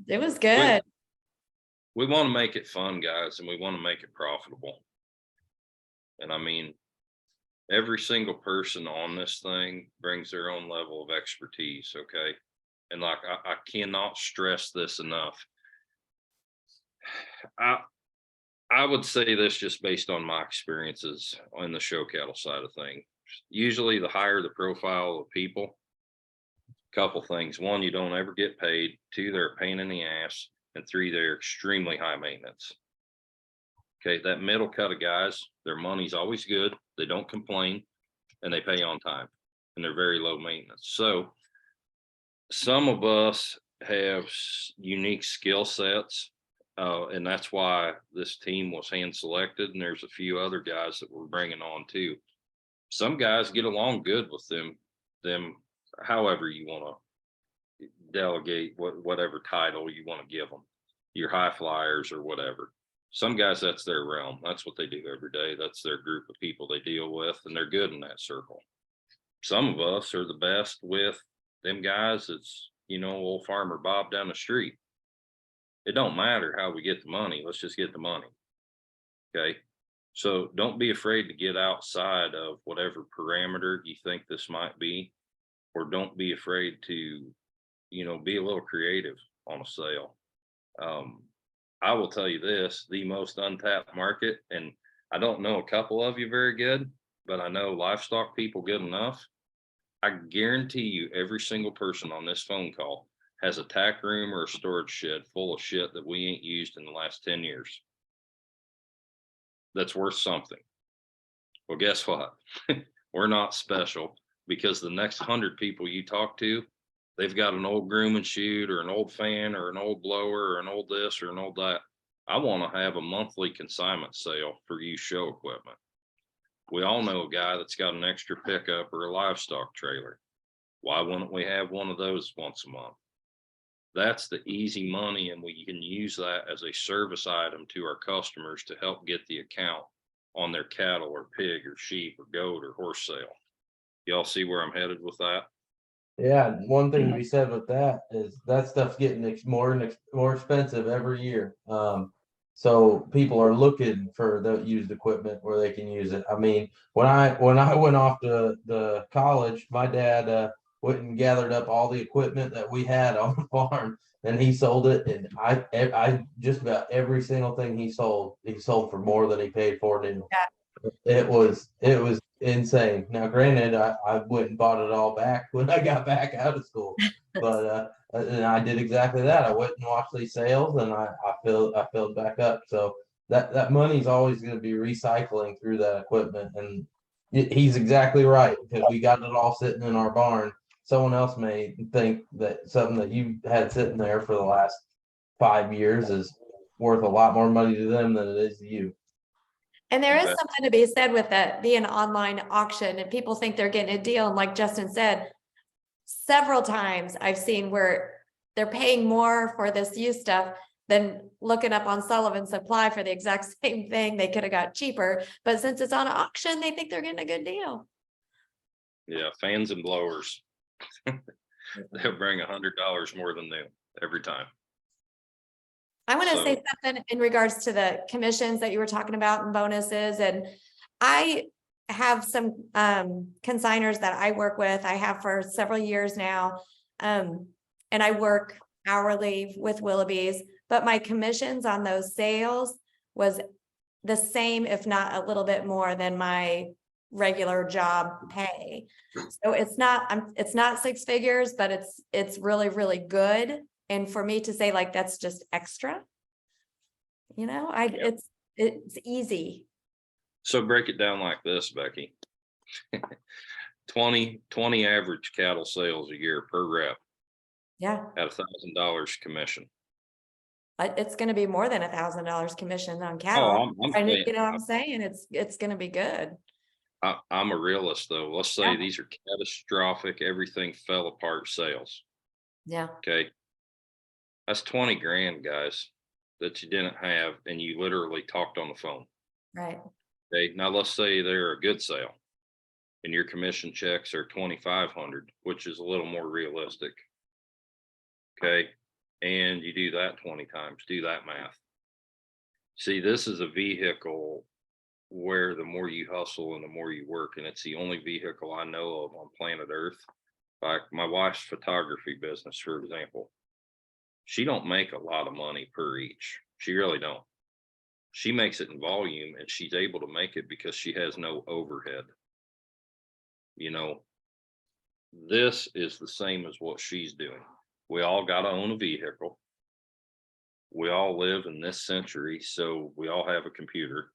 it was good. We want to make it fun, guys, and we want to make it profitable. And I mean, every single person on this thing brings their own level of expertise. Okay. And like, I cannot stress this enough. I would say this just based on my experiences on the show cattle side of things. Usually the higher the profile of people, couple things. One, you don't ever get paid. Two, they're a pain in the ass. And three, they're extremely high maintenance. Okay, that middle cut of guys, their money's always good. They don't complain and they pay on time and they're very low maintenance. So some of us have unique skill sets. And that's why this team was hand selected. And there's a few other guys that we're bringing on too. Some guys get along good with them, however you want to delegate whatever title you want to give them, your high flyers or whatever. Some guys, that's their realm. That's what they do every day. That's their group of people they deal with, and they're good in that circle. Some of us are the best with them guys. It's, old farmer Bob down the street. It don't matter how we get the money. Let's just get the money. Okay. So don't be afraid to get outside of whatever parameter you think this might be, or don't be afraid to, be a little creative on a sale. I will tell you this, the most untapped market, and I don't know a couple of you very good, but I know livestock people good enough. I guarantee you every single person on this phone call has a tack room or a storage shed full of shit that we ain't used in the last 10 years. That's worth something. Well, guess what? We're not special, because the next 100 people you talk to, they've got an old groom and chute or an old fan or an old blower or an old this or an old that. I want to have a monthly consignment sale for used show equipment. We all know a guy that's got an extra pickup or a livestock trailer. Why wouldn't we have one of those once a month? That's the easy money, and we can use that as a service item to our customers to help get the account on their cattle or pig or sheep or goat or horse sale. Y'all see where I'm headed with that? Yeah, one thing to be said with that is that stuff's getting more expensive every year. So people are looking for the used equipment where they can use it. I mean, when I went off to the college, my dad went and gathered up all the equipment that we had on the farm, and he sold it. And I just about every single thing he sold for more than he paid for new. It was insane. Now, granted, I went and bought it all back when I got back out of school, but and I did exactly that. I went and watched these sales, and I filled back up. So that money's always going to be recycling through that equipment, and he's exactly right, because we got it all sitting in our barn. Someone else may think that something that you had sitting there for the last 5 years is worth a lot more money to them than it is to you. And there is Okay. something to be said with that being an online auction, and people think they're getting a deal. And like Justin said, several times I've seen where they're paying more for this used stuff than looking up on Sullivan Supply for the exact same thing. They could have got cheaper, but since it's on auction, they think they're getting a good deal. Yeah, fans and blowers. They'll bring $100 more than new every time. I want to So- say something in regards to the commissions that you were talking about and bonuses. And I have some consigners that I work with. I have for several years now. And I work hourly with Willoughby's, but my commissions on those sales was the same, if not a little bit more than my regular job pay. So it's not 6 figures, but it's really, really good. And for me to say like, that's just extra, it's easy. So break it down like this, Becky. 20 average cattle sales a year per rep Yeah, at $1,000 commission. it's gonna be more than $1,000 commission on Oh, cattle. I'm I know, saying, you know what I'm saying? It's gonna be good. I'm a realist though. Let's say Yeah. these are catastrophic, everything fell apart sales. Yeah, Okay. That's 20 grand, guys, that you didn't have, and you literally talked on the phone. right. Okay. Now let's say they're a good sale and your commission checks are 2,500, which is a little more realistic. Okay. And you do that 20 times, do that math. See, this is a vehicle where the more you hustle and the more you work, and it's the only vehicle I know of on planet Earth Like my wife's photography business, for example. She don't make a lot of money per each. She really don't. She makes it in volume, and she's able to make it because she has no overhead. You know, this is the same as what she's doing. We all got to own a vehicle. We all live in this century, so we all have a computer.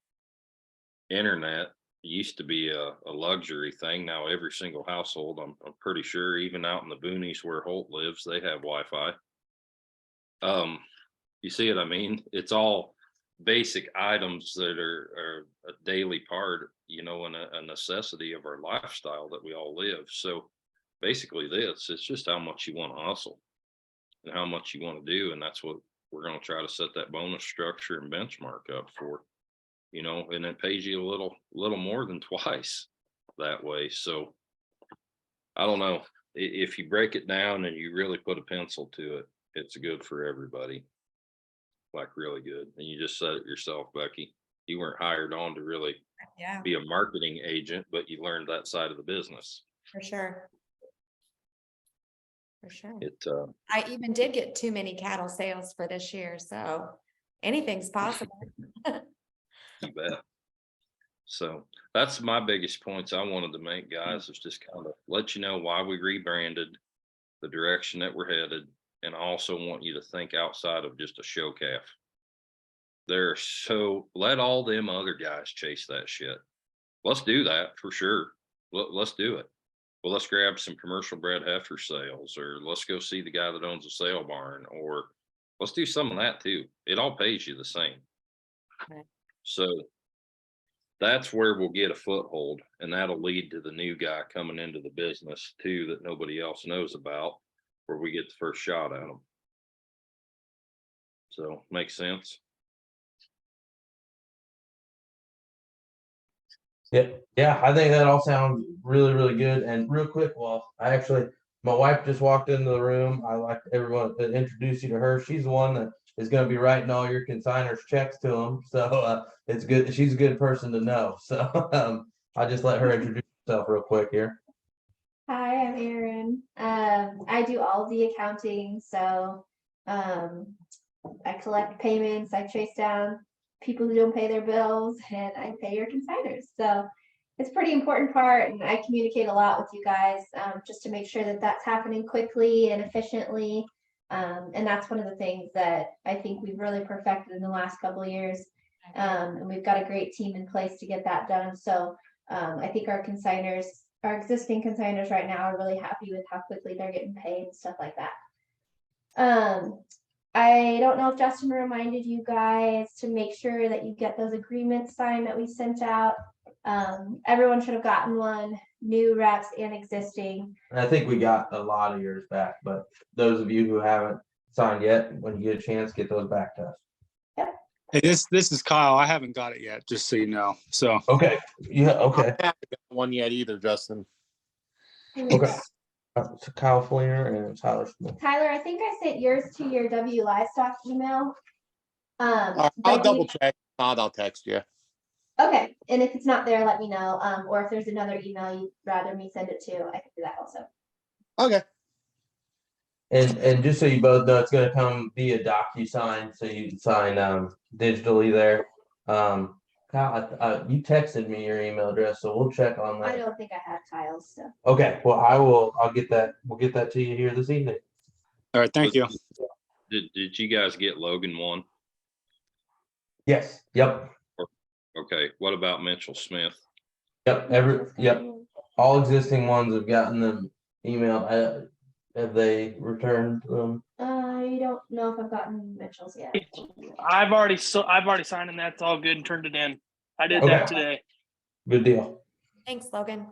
Internet used to be a luxury thing. Now every single household, I'm pretty sure, even out in the boonies where Holt lives, they have Wi-Fi. You see what I mean? It's all basic items that are a daily part, you know, and a necessity of our lifestyle that we all live. So basically it's just how much you want to hustle and how much you want to do. And that's what we're going to try to set that bonus structure and benchmark up for, you know, and it pays you a little more than twice that way. So I don't know, if you break it down and you really put a pencil to it, it's good for everybody. Like really good. And you just said it yourself, Becky. You weren't hired on to really Yeah, be a marketing agent, but you learned that side of the business. for sure. For sure. It I even did get too many cattle sales for this year, so anything's possible. You bet. So that's my biggest points I wanted to make, guys, is just kind of let you know why we rebranded, the direction that we're headed, and I also want you to think outside of just a show calf. Let all them other guys chase that shit. Let's do that for sure. Let's do it. Well, let's grab some commercial bred heifer sales, or let's go see the guy that owns a sale barn, or let's do some of that too. It all pays you the same. Right. So that's where we'll get a foothold, and that'll lead to the new guy coming into the business too that nobody else knows about, where we get the first shot at them. So makes sense. Yeah, I think that all sounds really, really good. And real quick, well, my wife just walked into the room. I like everyone to introduce you to her. She's the one that is going to be writing all your consigners checks to them. So it's good. She's a good person to know. So I'll just let her introduce herself real quick here. Hi, I'm Erin. I do all the accounting, so I collect payments, I trace down people who don't pay their bills, and I pay your consigners. So it's a pretty important part, and I communicate a lot with you guys just to make sure that that's happening quickly and efficiently. And that's one of the things that I think we've really perfected in the last couple of years. And we've got a great team in place to get that done. So I think our existing consigners right now are really happy with how quickly they're getting paid and stuff like that. I don't know if Justin reminded you guys to make sure that you get those agreements signed that we sent out. Everyone should have gotten one, new reps and existing. And I think we got a lot of yours back, but those of you who haven't signed yet, when you get a chance, get those back to us. Hey, this is Kyle. I haven't got it yet, just so you know. So Okay. Yeah. Okay. I haven't got one yet either, Justin. Okay. So Kyle Fleener and Tyler Smith. Tyler, I think I sent yours to your W Livestock email. I'll but double check. I'll text you. Okay, and if it's not there, let me know. Or if there's another email you'd rather me send it to, I can do that also. Okay. And just so you both know, it's gonna come via DocuSign, so you can sign digitally there. Kyle, you texted me your email address, so we'll check on I that. don't think I have Kyle's stuff. Okay, well, I'll get that, we'll get that to you here this evening. all right, thank you. Did you guys get Logan one? Yes, yep, Okay, what about Mitchell Smith? yep, all existing ones have gotten them emailed. Have they returned them? I don't know if I've gotten Mitchell's yet. I've already signed and that's all good and turned it in. I did Okay. that today. Good deal. Thanks, Logan.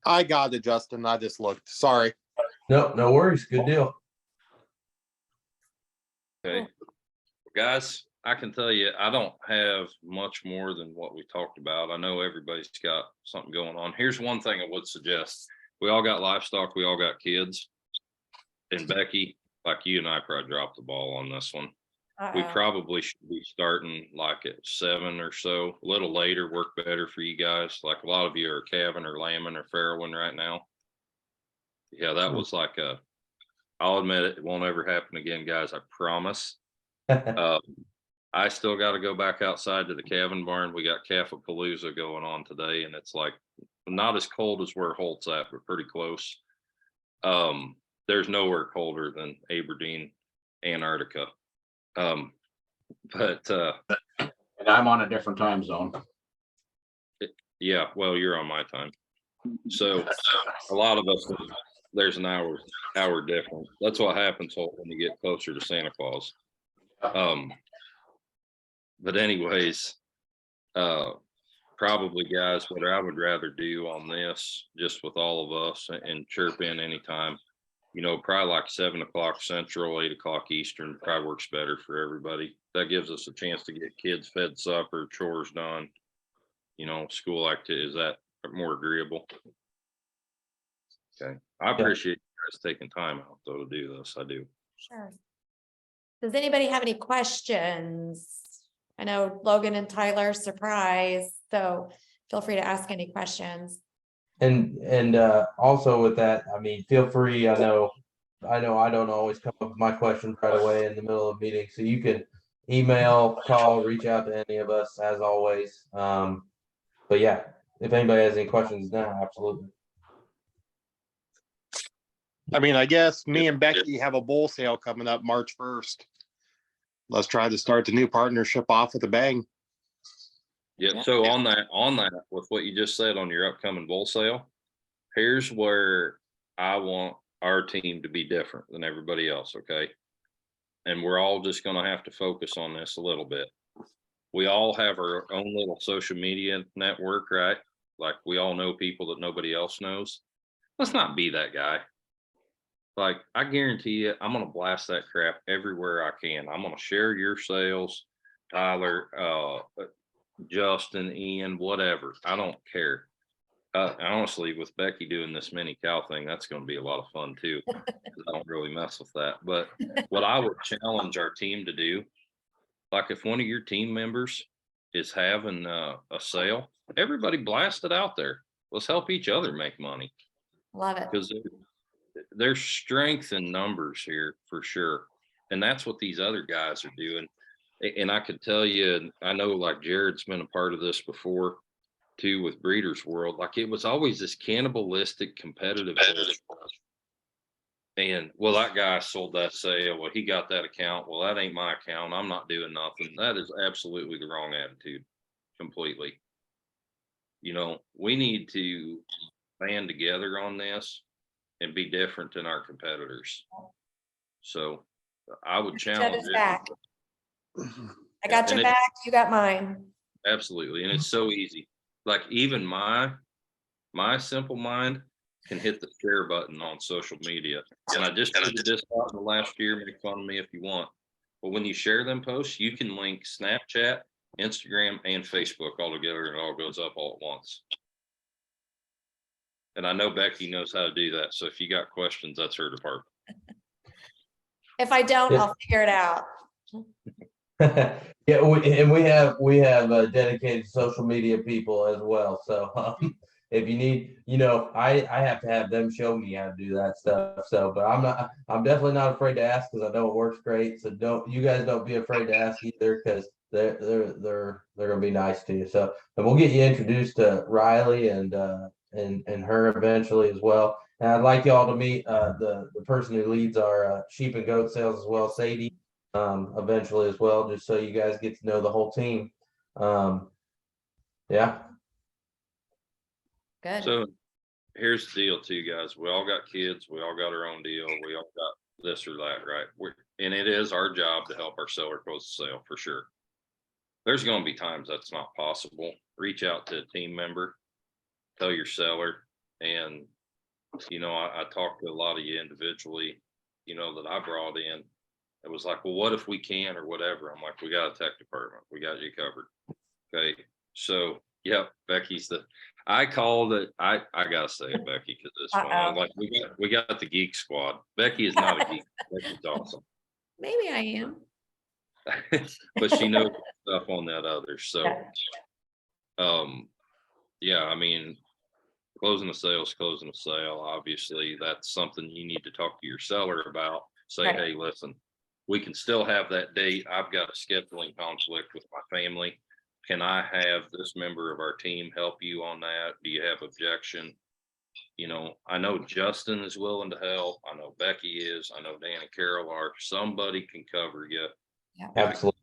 I got it, Justin. I just looked. Sorry. No worries, good deal. Okay, guys, I can tell you, I don't have much more than what we talked about. I know everybody's got something going on. Here's one thing I would suggest. We all got livestock, we all got kids. And Becky, like you and I probably dropped the ball on this one. We probably should be starting like at 7 or so, a little later, work better for you guys. Like a lot of you are calving or lambing or farrowing right now. Yeah, that was like I'll admit it won't ever happen again, guys. I promise. I still got to go back outside to the cabin barn. We got Cafapalooza going on today, and it's like not as cold as where Holt's at, but pretty close. There's nowhere colder than Aberdeen, Antarctica. But And I'm on a different time zone. yeah, well, you're on my time. So a lot of us, there's an hour difference. That's what happens when you get closer to Santa Claus. But anyways, probably guys, what I would rather do on this, just with all of us, and chirp in anytime, you know, probably like 7 o'clock Central, 8 o'clock Eastern, probably works better for everybody. That gives us a chance to get kids fed supper, chores done, you know, school activity. Is that more agreeable? Okay. I appreciate you guys taking time out though to do this. I do. Sure. Does anybody have any questions? I know Logan and Tyler are surprised, so feel free to ask any questions. And also with that, I mean, feel free, I know I don't always come up with my questions right away in the middle of a meeting, so you can email, call, reach out to any of us as always. But yeah, if anybody has any questions now, absolutely. I mean, I guess me and Becky have a bull sale coming up March 1st. Let's try to start the new partnership off with a bang. Yeah. So on that, with what you just said on your upcoming bull sale, here's where I want our team to be different than everybody else. Okay. And we're all just going to have to focus on this a little bit. We all have our own little social media network, right? Like we all know people that nobody else knows. Let's not be that guy. Like, I guarantee you, I'm going to blast that crap everywhere I can. I'm going to share your sales, Tyler, Justin, Ian, whatever. I don't care. Honestly, with Becky doing this mini cow thing, that's going to be a lot of fun too. I don't really mess with that. But what I would challenge our team to do, like if one of your team members is having a sale, everybody blast it out there. Let's help each other make money. Love it. Because there's strength in numbers here for sure. And that's what these other guys are doing. And I could tell you, and I know like Jared's been a part of this before too with Breeders' World. Like it was always this cannibalistic competitive. And well, that guy sold that sale. Well, he got that account. Well, that ain't my account. I'm not doing nothing. That is absolutely the wrong attitude completely. You know, we need to band together on this and be different than our competitors. So I would challenge it. Back. I got your back, you got mine. Absolutely. And it's so easy. Like even my simple mind can hit the share button on social media. And I just did this out in the last year, make fun of me if you want. But when you share them posts, you can link Snapchat, Instagram, and Facebook all together, and it all goes up all at once. And I know Becky knows how to do that. So if you got questions, that's her department. If I don't, I'll figure it out. Yeah, we have dedicated social media people as well. So if you need, you know, I have to have them show me how to do that stuff. So, but I'm definitely not afraid to ask because I know it works great. So you guys don't be afraid to ask either because they're gonna be nice to you. So, and we'll get you introduced to Riley and her eventually as well. And I'd like y'all to meet the person who leads our sheep and goat sales as well, Sadie, eventually as well, just so you guys get to know the whole team. Yeah. Good. So here's the deal too, guys. We all got kids. We all got our own deal. We all got this or that, right? And it is our job to help our seller close the sale for sure. There's going to be times that's not possible. Reach out to a team member, tell your seller. And, you know, I talked to a lot of you individually, you know, that I brought in. It was like, well, what if we can or whatever? I'm like, we got a tech department. We got you covered. Okay. So, yep, Becky's I called it. I gotta say it, Becky, because it's fun. Like we got the geek squad. Becky is not a geek. Becky's awesome. Maybe I am. But she knows stuff on that other. So, yeah, I mean, closing the sale. Obviously, that's something you need to talk to your seller about. Say, Right. hey, listen, we can still have that date. I've got a scheduling conflict with my family. Can I have this member of our team help you on that? Do you have objection? You know, I know Justin is willing to help. I know Becky is. I know Dan and Carol are. Somebody can cover you. Absolutely.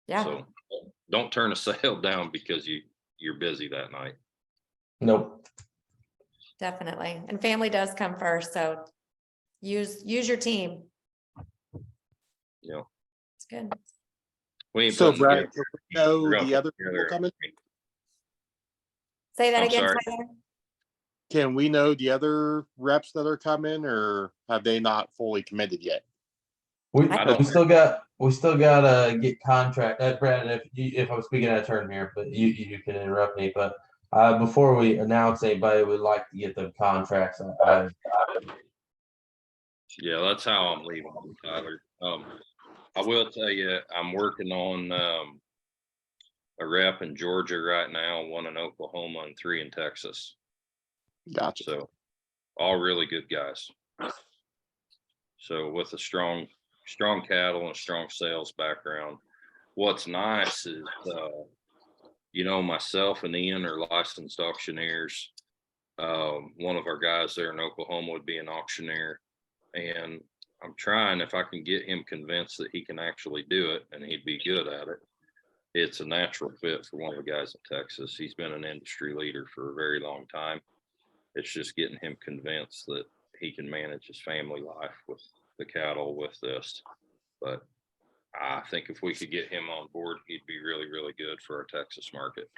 Yeah, So don't turn a sale down because you're busy that night. Nope. definitely. And family does come first, so use your team. You know, It's good. we ain't So putting Brad, together- do we know we're gonna the put other together- people coming? Say that I'm again, sorry. Tyler. Can we know the other reps that are coming, or have they not fully committed yet? I don't- We still gotta get contract, Brandon, if I'm speaking out of turn here, but you can interrupt me, but before we announce anybody, we'd like to get the contracts. Yeah, that's how I'm leaving them, Tyler. I will tell you, I'm working on a rep in Georgia right now, one in Oklahoma, and 3 in Texas. Gotcha. So all really good guys. So with a strong cattle and a strong sales background. What's nice is, you know, myself and Ian are licensed auctioneers. One of our guys there in Oklahoma would be an auctioneer. And I'm trying, if I can get him convinced that he can actually do it and he'd be good at it. It's a natural fit for one of the guys in Texas. He's been an industry leader for a very long time. It's just getting him convinced that he can manage his family life with the cattle with this. But I think if we could get him on board, he'd be really, really good for our Texas market.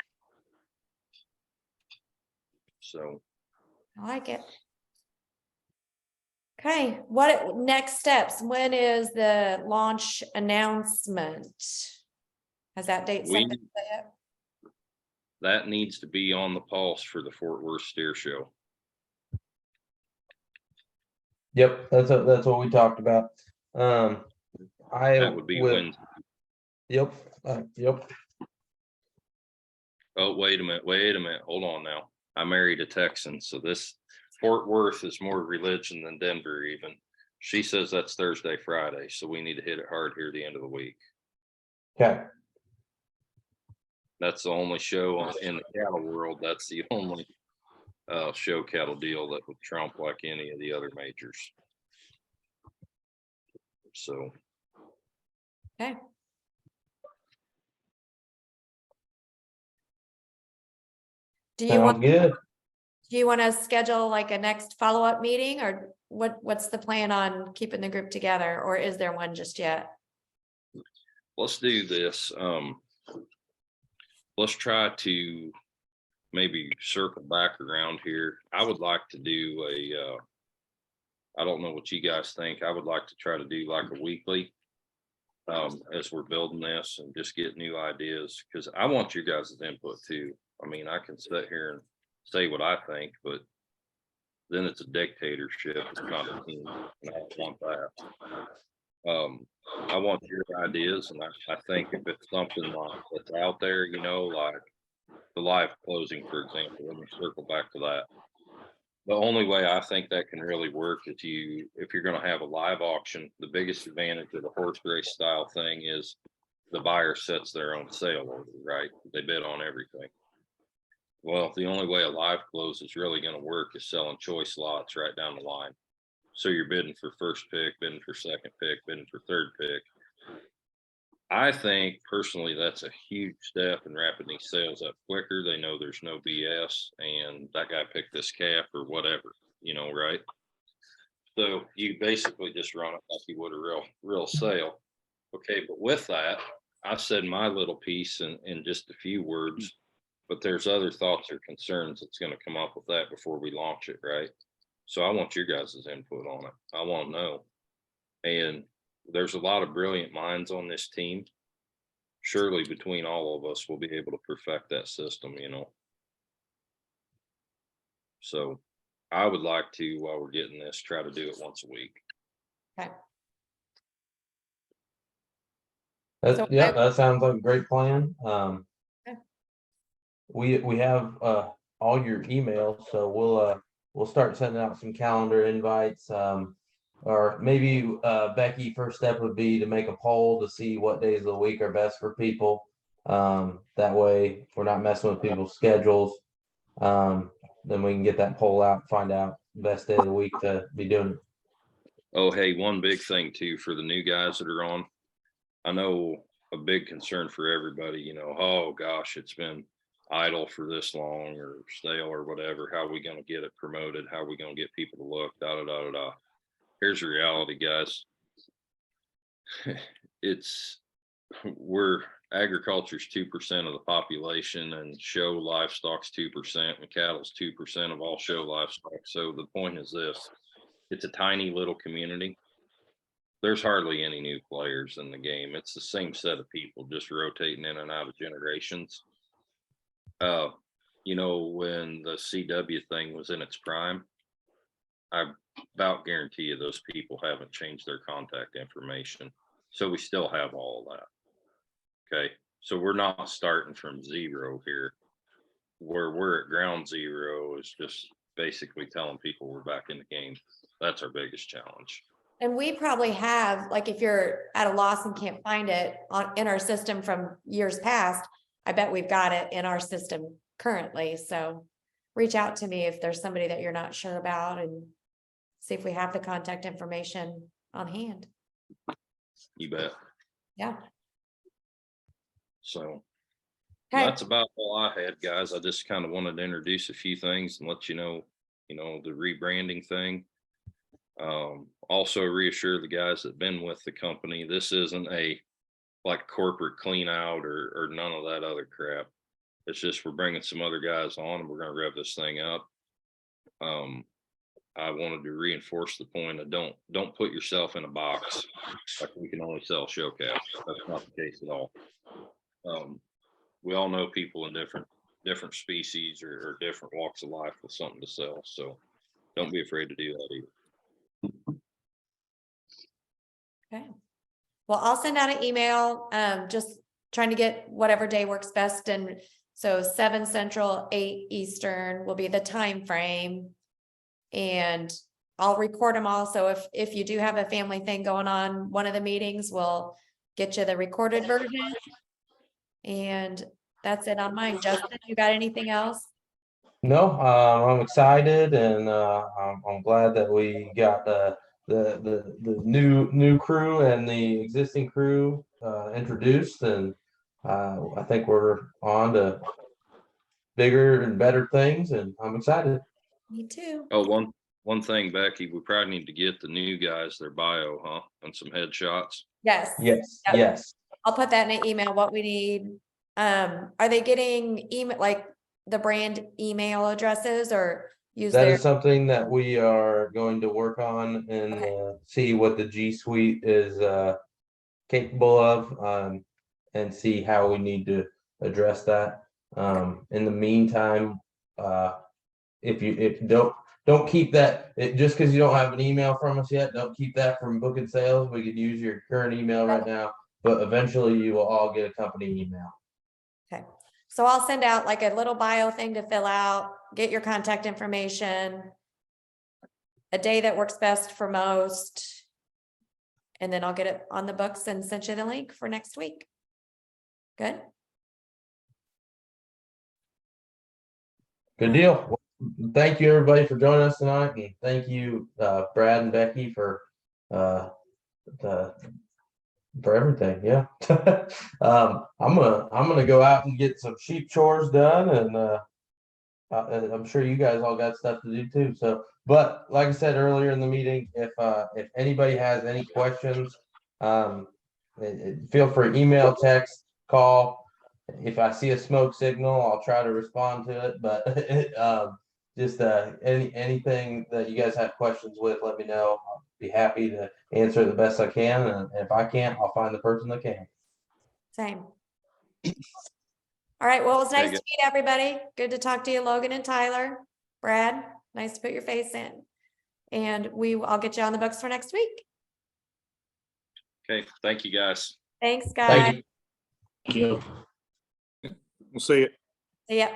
So I like it. Okay, what next steps? When is the launch announcement? Has that date set we, yet? that needs to be on the pulse for the Fort Worth Steer Show. Yep, that's what we talked about. That would be Wednesday. Yep, yep. Oh, wait a minute. Hold on now. I married a Texan, so this Fort Worth is more religion than Denver even. She says that's Thursday, Friday, so we need to hit it hard here at the end of the week. Okay. That's the only show in the cattle world. That's the only show cattle deal that would trump like any of the other majors. So. Okay. Do you want, Sounds good. do you want to schedule like a next follow-up meeting, or what's the plan on keeping the group together, or is there one just yet? Let's do this. Let's try to maybe circle back around here. I would like to do I don't know what you guys think. I would like to try to do like a weekly as we're building this and just get new ideas, because I want you guys' input too. I mean, I can sit here and say what I think, but then it's a dictatorship. It's not a team, and I don't want that. I want your ideas, and I think if it's something like that's out there, you know, like the live closing, for example, let me circle back to that. The only way I think that can really work is if you're going to have a live auction, the biggest advantage of the horse race style thing is the buyer sets their own sale order, right? They bid on everything. Well, the only way a live close is really going to work is selling choice lots right down the line. So you're bidding for first pick, bidding for second pick, bidding for third pick. I think personally that's a huge step in wrapping these sales up quicker. They know there's no BS and that guy picked this calf or whatever, you know, right? So you basically just run it like you would a real sale. Okay, but with that, I said my little piece in just a few words, but there's other thoughts or concerns that's going to come up with that before we launch it, right? So I want your guys' input on it. I want to know. And there's a lot of brilliant minds on this team. Surely between all of us, we'll be able to perfect that system, you know. So I would like to, while we're getting this, try to do it once a week. Okay. Yeah, that sounds like a great plan. Okay. We have all your emails, so we'll start sending out some calendar invites. Or maybe Becky, first step would be to make a poll to see what days of the week are best for people. That way we're not messing with people's schedules. Then we can get that poll out, find out best day of the week to be doing it. Oh, hey, one big thing too for the new guys that are on. I know a big concern for everybody, you know, oh gosh, it's been idle for this long or stale or whatever. How are we going to get it promoted? How are we going to get people to look? Da da da da da. Here's the reality, guys. Agriculture's 2% of the population, and show livestock's 2%, and cattle's 2% of all show livestock. So the point is this: it's a tiny little community. There's hardly any new players in the game. It's the same set of people just rotating in and out of generations. You know, when the CW thing was in its prime, I about guarantee you those people haven't changed their contact information. So we still have all of that. Okay. So we're not starting from zero here. Where we're at ground zero is just basically telling people we're back in the game. That's our biggest challenge. And we probably have, like, if you're at a loss and can't find it in our system from years past, I bet we've got it in our system currently. So reach out to me if there's somebody that you're not sure about, and see if we have the contact information on hand. You bet. Yeah. So Okay. that's about all I had, guys. I just kind of wanted to introduce a few things and let you know, the rebranding thing. Also reassure the guys that have been with the company, this isn't a like corporate clean out or none of that other crap. It's just we're bringing some other guys on and we're going to rev this thing up. I wanted to reinforce the point of don't put yourself in a box like we can only sell show caps. That's not the case at all. We all know people in different species or different walks of life with something to sell. So don't be afraid to do that either. Okay. Well, I'll send out an email, just trying to get whatever day works best. And so 7 Central, 8 Eastern will be the time frame. And I'll record them all. So if you do have a family thing going on, one of the meetings will get you the recorded version. And that's it on mine. Justin, you got anything else? No, I'm excited, and I'm glad that we got the new crew and the existing crew introduced, and I think we're on to bigger and better things, and I'm excited. Me too. Oh, one thing, Becky, we probably need to get the new guys their bio, huh? And some headshots. Yes. Yes, Yep. yes. I'll put that in an email, what we need. Are they getting email, like the brand email addresses, or use That their? is something that we are going to work on and see what the G Suite is capable of, and see how we need to address that. In the meantime, if don't keep that, just because you don't have an email from us yet, don't keep that from booking sales. We could use your current email right now, but eventually you will all get a company email. Okay, so I'll send out like a little bio thing to fill out, get your contact information, a day that works best for most, and then I'll get it on the books and send you the link for next week. Good. Good deal. Well, thank you everybody for joining us tonight, and thank you Brad and Becky for everything. Yeah. I'm gonna go out and get some sheep chores done, and I'm sure you guys all got stuff to do too. So, but like I said earlier in the meeting, if anybody has any questions, feel free, email, text, call. If I see a smoke signal, I'll try to respond to it, but just anything that you guys have questions with, let me know. I'll be happy to answer the best I can, and if I can't, I'll find the person that can. Same. All right, well, it was nice Okay, to meet everybody. Good to talk to you, Logan and Tyler. Brad, nice to put your face in. And I'll get you on the books for next week. Okay, thank you guys. Thanks, guys. Thank you. Thank you. We'll see you. See ya.